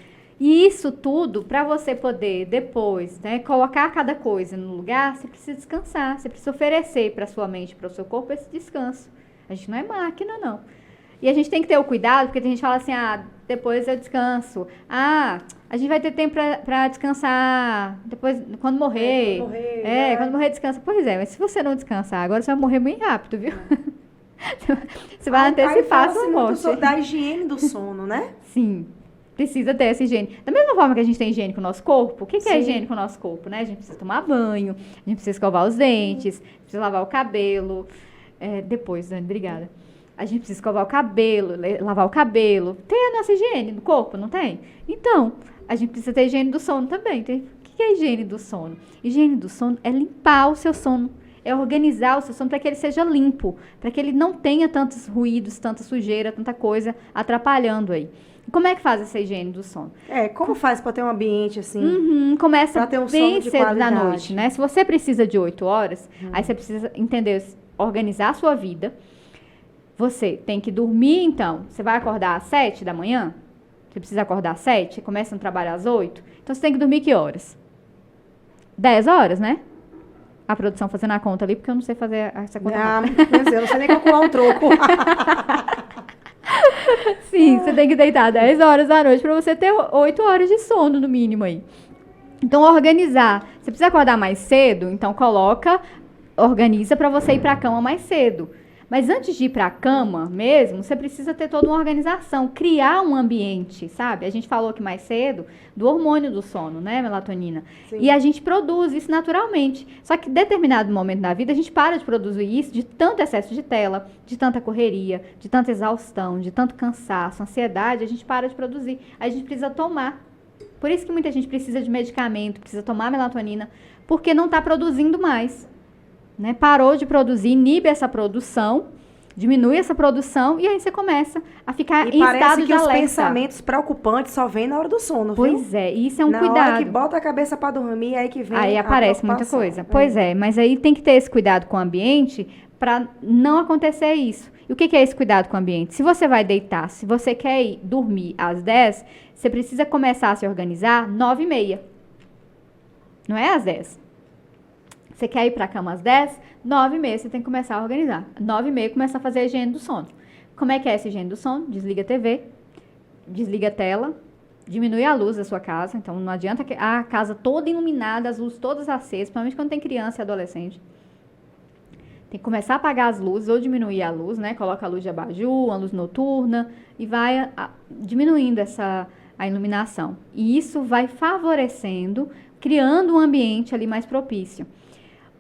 S2: E isso tudo, para você poder depois, né, colocar cada coisa no lugar, você precisa descansar. Você precisa oferecer para sua mente, para o seu corpo esse descanso. A gente não é máquina, não. E a gente tem que ter o cuidado, porque tem gente que fala assim, depois eu descanso. A gente vai ter tempo pra descansar depois, quando morrer. Quando morrer descansa. Pois é, mas se você não descansar agora, você vai morrer bem rápido, viu? Você vai antecipar a sua morte.
S1: Da higiene do sono, né?
S2: Sim, precisa ter essa higiene. Da mesma forma que a gente tem higiene com o nosso corpo, o que é higiene com o nosso corpo, né? A gente precisa tomar banho, a gente precisa escovar os dentes, precisa lavar o cabelo. Depois, Dani, obrigada. A gente precisa escovar o cabelo, lavar o cabelo. Tem a nossa higiene do corpo, não tem? Então, a gente precisa ter higiene do sono também. O que é higiene do sono? Higiene do sono é limpar o seu sono. É organizar o seu sono para que ele seja limpo. Para que ele não tenha tantos ruídos, tanta sujeira, tanta coisa atrapalhando aí. Como é que faz essa higiene do sono?
S1: Como faz para ter um ambiente assim?
S2: Começa
S1: ter um
S2: bem
S1: sono de
S2: cedo
S1: qualidade.
S2: da noite, né? Se você precisa de 8 horas, aí você precisa entender, organizar a sua vida. Você tem que dormir, então. Você vai acordar às 7 da manhã? Você precisa acordar às 7? Você começa a trabalhar às 8? Então, você tem que dormir que horas? 10 horas, né? A produção fazendo a conta ali, porque eu não sei fazer essa conta.
S1: Eu não sei nem calcular um troco.
S2: Sim, você tem que deitar 10 horas da noite para você ter 8 horas de sono, no mínimo aí. Então, organizar. Você precisa acordar mais cedo? Então, organiza para você ir para a cama mais cedo. Mas antes de ir para a cama mesmo, você precisa ter toda uma organização, criar um ambiente, sabe? A gente falou aqui mais cedo do hormônio do sono, né, melatonina. Sim. E a gente produz isso naturalmente. Só que em determinado momento da vida, a gente para de produzir isso de tanto excesso de tela, de tanta correria, de tanta exaustão, de tanto cansaço, ansiedade, a gente para de produzir. Aí a gente precisa tomar. Por isso que muita gente precisa de medicamento, precisa tomar melatonina, porque não está produzindo mais. Né, parou de produzir, inibe essa produção, diminui essa produção e aí você começa a ficar em
S1: parece
S2: estado
S1: que
S2: de
S1: os
S2: alerta.
S1: pensamentos preocupantes só vêm na hora do sono, viu?
S2: Pois é, e isso é um
S1: na
S2: cuidado.
S1: hora que bota a cabeça para dormir, aí que vem
S2: Aí
S1: a
S2: aparece muita
S1: preocupação.
S2: coisa. Pois é, mas aí tem que ter esse cuidado com o ambiente para não acontecer isso. E o que é esse cuidado com o ambiente? Se você vai deitar, se você quer ir dormir às 10, você precisa começar a se organizar 9h30. Não é às 10. Você quer ir para a cama às 10, 9h30 você tem que começar a organizar. 9h30 começa a fazer a higiene do sono. Como é que é essa higiene do sono? Desliga a TV, desliga a tela, diminui a luz da sua casa. Então, não adianta a casa toda iluminada, as luzes todas acesas, principalmente quando tem criança e adolescente. Tem que começar a apagar as luzes ou diminuir a luz, né? Coloca a luz de abajur, uma luz noturna e vai diminuindo a iluminação. E isso vai favorecendo, criando um ambiente ali mais propício.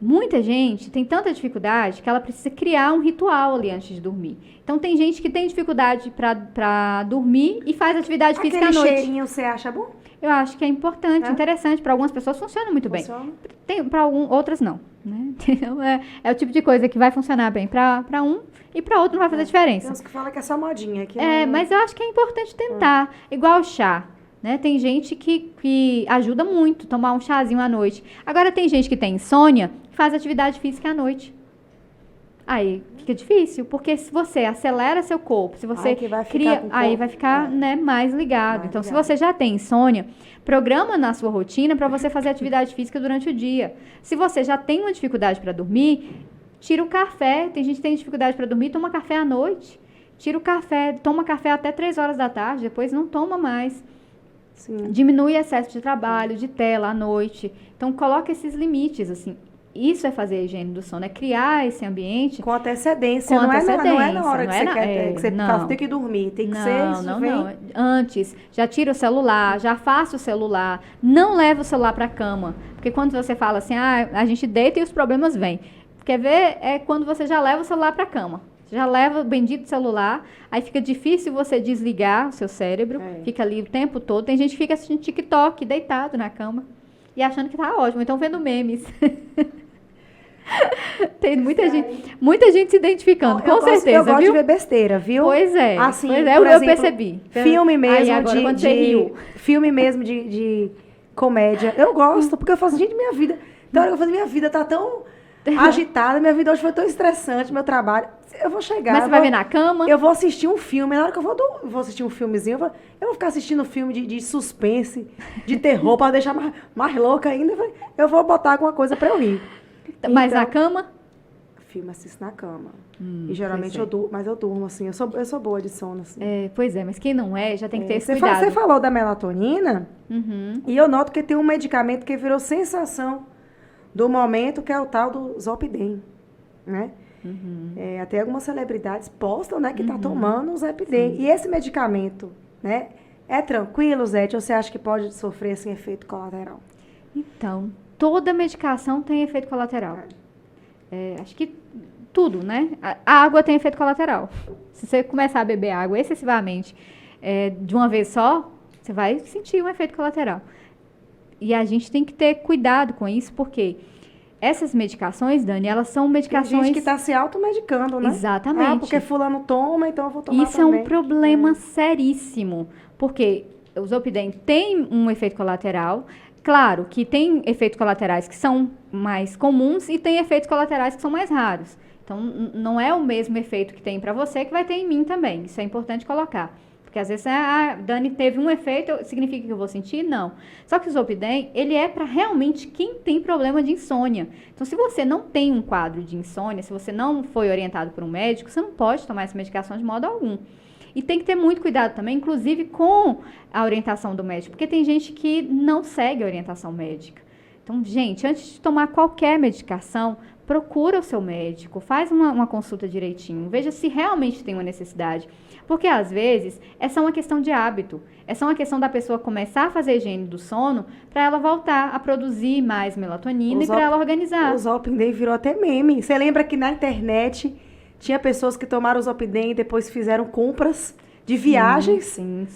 S2: Muita gente tem tanta dificuldade que ela precisa criar um ritual ali antes de dormir. Então, tem gente que tem dificuldade para dormir e faz atividade física à noite.
S1: Aquele cheirinho você acha bom?
S2: Eu acho que é importante, interessante. Para algumas pessoas funciona muito bem. Para outras não. Né? Então, é o tipo de coisa que vai funcionar bem para um e para outro não vai fazer diferença.
S1: Tem uns que falam que é só modinha. Que
S2: mas eu acho que é importante tentar. Igual o chá. Né? Tem gente que ajuda muito tomar um chazinho à noite. Agora tem gente que tem insônia, faz atividade física à noite. Aí fica difícil, porque se você acelera seu corpo, se você cria, aí vai ficar né, mais ligado. Então, se você já tem insônia, programa na sua rotina para você fazer atividade física durante o dia. Se você já tem uma dificuldade para dormir, tira o café. Tem gente que tem dificuldade para dormir, toma café à noite. Tira o café, toma café até 3 horas da tarde, depois não toma mais.
S1: Sim.
S2: Diminui o excesso de trabalho, de tela à noite. Então, coloca esses limites, assim. Isso é fazer a higiene do sono, é criar esse ambiente.
S1: Com antecedência, não é na hora que você quer, que você tem que dormir. Tem que ser isso.
S2: Não. Antes, já tira o celular, já afasta o celular. Não leva o celular para a cama. Porque quando você fala assim, a gente deita e os problemas vêm. Quer ver? É quando você já leva o celular para a cama. Já leva o bendito celular, aí fica difícil você desligar o seu cérebro, fica ali o tempo todo. Tem gente que fica assistindo TikTok, deitado na cama, e achando que tá ótimo, então vendo memes. Tem muita gente se identificando, com certeza,
S1: eu gosto
S2: viu?
S1: de ver besteira, viu?
S2: Pois é,
S1: assim,
S2: eu percebi.
S1: Filme mesmo
S2: aí, agora, quando você riu.
S1: Filme mesmo de comédia. Eu gosto, porque eu falo assim, gente, minha vida... Então, hora que eu falo, minha vida tá tão... agitada, minha vida hoje foi tão estressante, meu trabalho. Eu vou chegar.
S2: Mas você vai ver na cama?
S1: Eu vou assistir um filme. Na hora que eu vou assistir um filmezinho, eu vou ficar assistindo filme de suspense, de terror, para deixar mais louca ainda. Eu vou botar alguma coisa para eu rir.
S2: Mas na cama?
S1: Filme assisto na cama. E geralmente eu durmo, assim. Eu sou boa de sono, assim.
S2: Pois é, mas quem não já tem que ter esse cuidado.
S1: Você falou da melatonina, e eu noto que tem um medicamento que virou sensação do momento, que é o tal do Zolpidem, né? Até algumas celebridades postam, né, que tá tomando o Zolpidem. E esse medicamento, né, é tranquilo, Zete? Ou você acha que pode sofrer, assim, efeito colateral?
S2: Então, toda medicação tem efeito colateral. Acho que tudo, né? A água tem efeito colateral. Se você começar a beber água excessivamente de uma vez só, você vai sentir um efeito colateral. E a gente tem que ter cuidado com isso, porque essas medicações, Dani, elas são medicações...
S1: Tem gente que está se automedicando, né?
S2: Exatamente.
S1: Porque fulano toma, então eu vou tomar
S2: isso
S1: também.
S2: Isso é um problema seríssimo, porque o Zolpidem tem um efeito colateral. Claro que tem efeitos colaterais que são mais comuns e tem efeitos colaterais que são mais raros. Então, não é o mesmo efeito que tem para você que vai ter em mim também. Isso é importante colocar. Porque às vezes, Dani teve um efeito, significa que eu vou sentir? Não. Só que o Zolpidem, ele é para realmente quem tem problema de insônia. Então, se você não tem um quadro de insônia, se você não foi orientado por um médico, você não pode tomar essa medicação de modo algum. E tem que ter muito cuidado também, inclusive com a orientação do médico, porque tem gente que não segue a orientação médica. Então, gente, antes de tomar qualquer medicação, procura o seu médico, faz uma consulta direitinho, veja se realmente tem uma necessidade. Porque, às vezes, é só uma questão de hábito. É só uma questão da pessoa começar a fazer higiene do sono para ela voltar a produzir mais melatonina e para ela organizar.
S1: O Zolpidem virou até meme. Você lembra que na internet tinha pessoas que tomaram o Zolpidem e depois fizeram compras de viagens?
S2: Sim.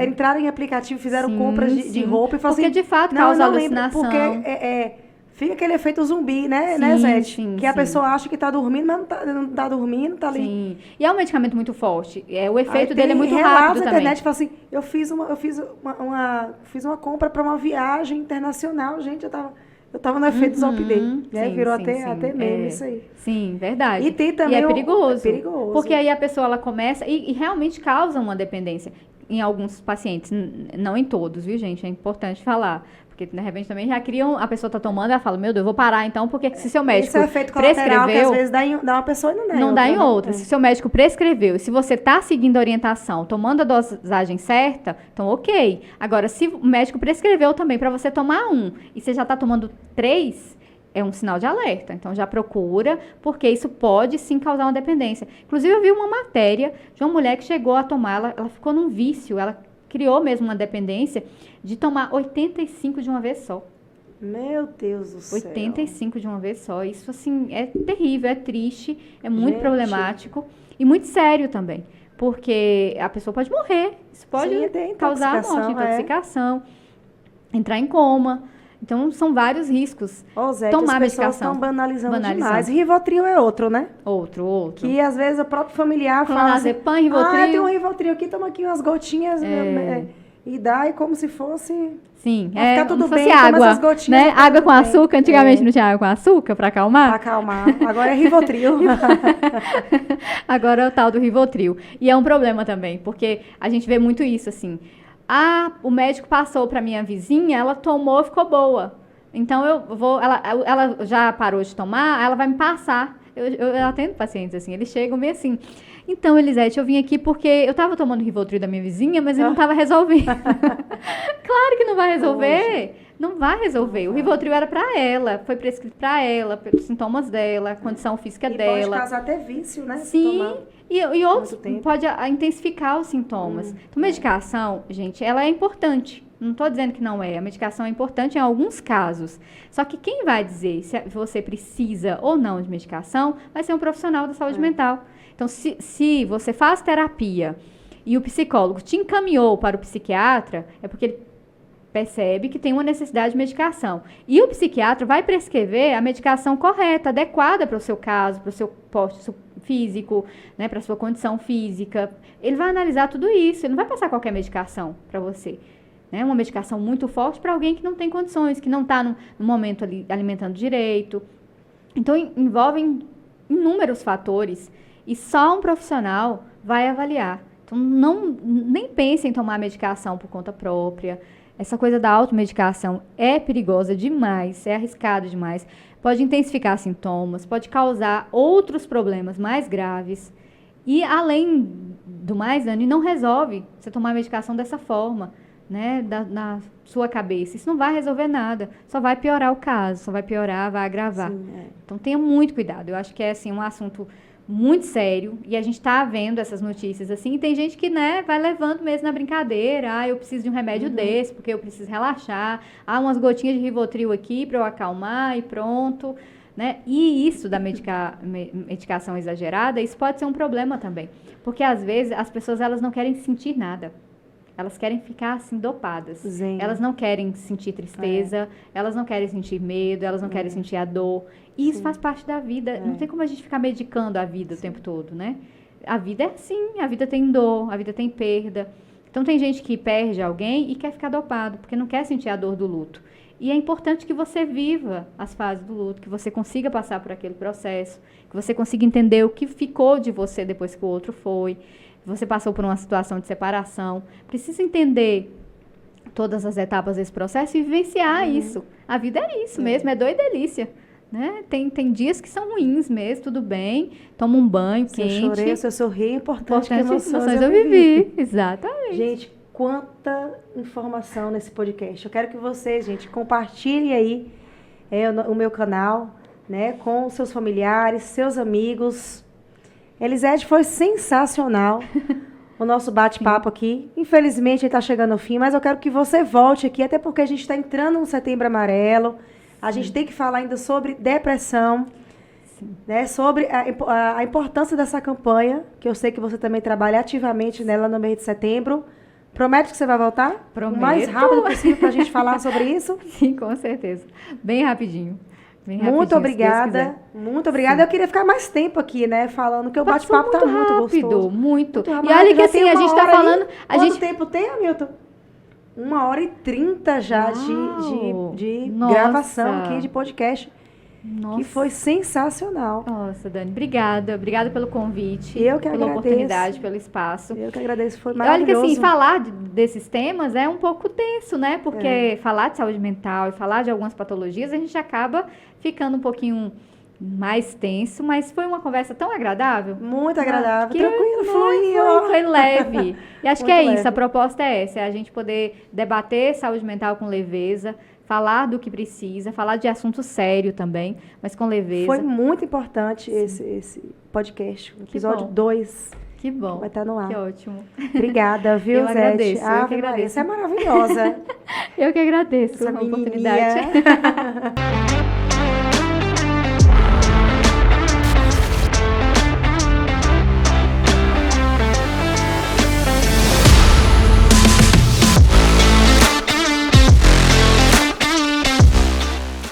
S1: Entraram em aplicativo, fizeram compras de roupa e falaram
S2: porque,
S1: assim...
S2: de fato, causa alucinação.
S1: Porque Fica aquele efeito zumbi, né, Zé?
S2: Sim,
S1: que a pessoa acha que tá dormindo, mas não tá dormindo, tá ali.
S2: Sim. E é um medicamento muito forte. O efeito
S1: Aí
S2: dele é muito
S1: relatos
S2: rápido
S1: na
S2: também.
S1: internet, fala assim, eu fiz uma compra para uma viagem internacional, gente, eu tava no efeito Zolpidem, né?
S2: Sim,
S1: Virou
S2: sim,
S1: até meme isso aí.
S2: Sim, verdade.
S1: E tem também
S2: é perigoso.
S1: É perigoso.
S2: Porque aí a pessoa ela começa e realmente causa uma dependência em alguns pacientes, não em todos, viu, gente? É importante falar. Porque, de repente, também já criam, a pessoa tá tomando, ela fala, meu Deus, eu vou parar então, porque se seu médico
S1: Esse é o efeito colateral que às vezes dá uma pessoa e não dá em outra.
S2: Não dá em outra. Se seu médico prescreveu, e se você tá seguindo a orientação, tomando a dosagem certa, então ok. Agora, se o médico prescreveu também para você tomar e você já tá tomando 3, é um sinal de alerta. Então, já procura, porque isso pode sim causar uma dependência. Inclusive, eu vi uma matéria de uma mulher que chegou a tomar, ela ficou num vício, ela criou mesmo uma dependência de tomar 85 de uma vez só.
S1: Meu Deus do céu.
S2: 85 de uma vez só. Isso, assim, é terrível, é triste, é muito problemático e muito sério também. Porque a pessoa pode morrer. Isso pode causar morte, intoxicação, entrar em coma. Então, são vários riscos.
S1: Zé,
S2: tomar
S1: as pessoas
S2: medicação.
S1: estão banalizando demais. Rivotril é outro, né?
S2: Outro.
S1: Que às vezes o próprio familiar fala assim,
S2: Rivotril.
S1: tem um Rivotril aqui, toma aqui umas gotinhas e dá, e como se fosse...
S2: Sim,
S1: ficar tudo bem,
S2: água,
S1: toma essas gotinhas.
S2: Né? Água com açúcar, antigamente não tinha água com açúcar para acalmar?
S1: Para acalmar, agora é Rivotril.
S2: Agora é o tal do Rivotril. E é um problema também, porque a gente vê muito isso, assim... o médico passou para minha vizinha, ela tomou, ficou boa. Então, ela já parou de tomar, ela vai me passar. Eu atendo pacientes assim, eles chegam meio assim. Então, Elisete, eu vim aqui porque eu estava tomando Rivotril da minha vizinha, mas ele não estava resolvendo. Claro que não vai resolver. Não vai resolver. O Rivotril era para ela, foi prescrito para ela, pelos sintomas dela, a condição física dela.
S1: Pode causar até vício, né?
S2: Sim. E outros pode intensificar os sintomas. Então, medicação, gente, ela é importante. Não estou dizendo que não é. A medicação é importante em alguns casos. Só que quem vai dizer se você precisa ou não de medicação vai ser um profissional da saúde mental. Então, se você faz terapia e o psicólogo te encaminhou para o psiquiatra, é porque ele percebe que tem uma necessidade de medicação. E o psiquiatra vai prescrever a medicação correta, adequada para o seu caso, para o seu porte físico, né, para a sua condição física. Ele vai analisar tudo isso, ele não vai passar qualquer medicação para você. Né, uma medicação muito forte para alguém que não tem condições, que não está no momento ali alimentando direito. Então, envolvem inúmeros fatores e só um profissional vai avaliar. Então, nem pense em tomar medicação por conta própria. Essa coisa da automedicação é perigosa demais, é arriscado demais. Pode intensificar sintomas, pode causar outros problemas mais graves. E, além do mais, Dani, não resolve você tomar a medicação dessa forma, né, na sua cabeça. Isso não vai resolver nada, só vai piorar o caso, só vai piorar, vai agravar. Sim, Então, tenha muito cuidado. Eu acho que é, assim, um assunto muito sério, e a gente está vendo essas notícias assim, e tem gente que, né, vai levando mesmo na brincadeira, eu preciso de um remédio desse, porque eu preciso relaxar, umas gotinhas de Rivotril aqui para eu acalmar e pronto, né, e isso da medicação exagerada, isso pode ser um problema também, porque às vezes as pessoas, elas não querem sentir nada, elas querem ficar assim dopadas, elas não querem sentir tristeza, elas não querem sentir medo, elas não querem sentir a dor. E isso faz parte da vida. Não tem como a gente ficar medicando a vida o tempo todo, né? A vida é assim, a vida tem dor, a vida tem perda. Então tem gente que perde alguém e quer ficar dopado, porque não quer sentir a dor do luto. E é importante que você viva as fases do luto, que você consiga passar por aquele processo, que você consiga entender o que ficou de você depois que o outro foi. Você passou por uma situação de separação. Precisa entender todas as etapas desse processo e vivenciar isso. A vida é isso mesmo, é dor e delícia. Né? Tem dias que são ruins mesmo, tudo bem. Toma um banho quente.
S1: Se eu chorei, se eu sorri, é importante que
S2: emoções eu vivi. Exatamente.
S1: Gente, quanta informação nesse podcast. Eu quero que vocês, gente, compartilhem aí o meu canal, né, com seus familiares, seus amigos. Elisete, foi sensacional o nosso bate-papo aqui. Infelizmente, ele está chegando ao fim, mas eu quero que você volte aqui, até porque a gente está entrando no Setembro Amarelo. A gente tem que falar ainda sobre depressão, né, sobre a importância dessa campanha, que eu sei que você também trabalha ativamente nela no mês de setembro. Promete que você vai voltar?
S2: Prometo.
S1: O mais rápido possível para a gente falar sobre isso?
S2: Sim, com certeza. Bem rapidinho. Bem
S1: Muito
S2: rapidinho, se Deus
S1: obrigada.
S2: quiser.
S1: Muito obrigada. Eu queria ficar mais tempo aqui, né? Falando que o
S2: Passou
S1: bate-papo tá muito
S2: rápido,
S1: gostoso.
S2: muito.
S1: Muito
S2: E
S1: rápido.
S2: olha que
S1: Já
S2: assim,
S1: tem
S2: a
S1: uma
S2: gente tá
S1: hora aí.
S2: falando.
S1: Quanto tempo tem, Hamilton? 1h30 já
S2: Uau!
S1: de
S2: Nossa!
S1: gravação aqui, de podcast.
S2: Nossa.
S1: Que foi sensacional.
S2: Nossa, Dani, obrigada. Obrigada pelo convite.
S1: Eu que
S2: pela
S1: agradeço.
S2: oportunidade, pelo espaço.
S1: Eu que agradeço, foi
S2: E olha que
S1: maravilhoso.
S2: assim, falar desses temas é um pouco tenso, né? Porque falar de saúde mental e falar de algumas patologias, a gente acaba ficando um pouquinho mais tenso, mas foi uma conversa tão agradável.
S1: Muito agradável,
S2: Que
S1: tranquilo, fluiu.
S2: foi leve. E acho que
S1: Muito
S2: é
S1: leve.
S2: isso, a proposta é essa, é a gente poder debater saúde mental com leveza, falar do que precisa, falar de assunto sério também, mas com leveza.
S1: Foi muito importante esse podcast, o episódio
S2: bom.
S1: 2.
S2: Que bom.
S1: Vai estar no ar.
S2: Que ótimo.
S1: Obrigada, viu,
S2: Eu
S1: Zete?
S2: agradeço, eu que
S1: Ave Maria,
S2: agradeço.
S1: Você é maravilhosa.
S2: Eu que agradeço
S1: Essa
S2: a
S1: menininha.
S2: oportunidade.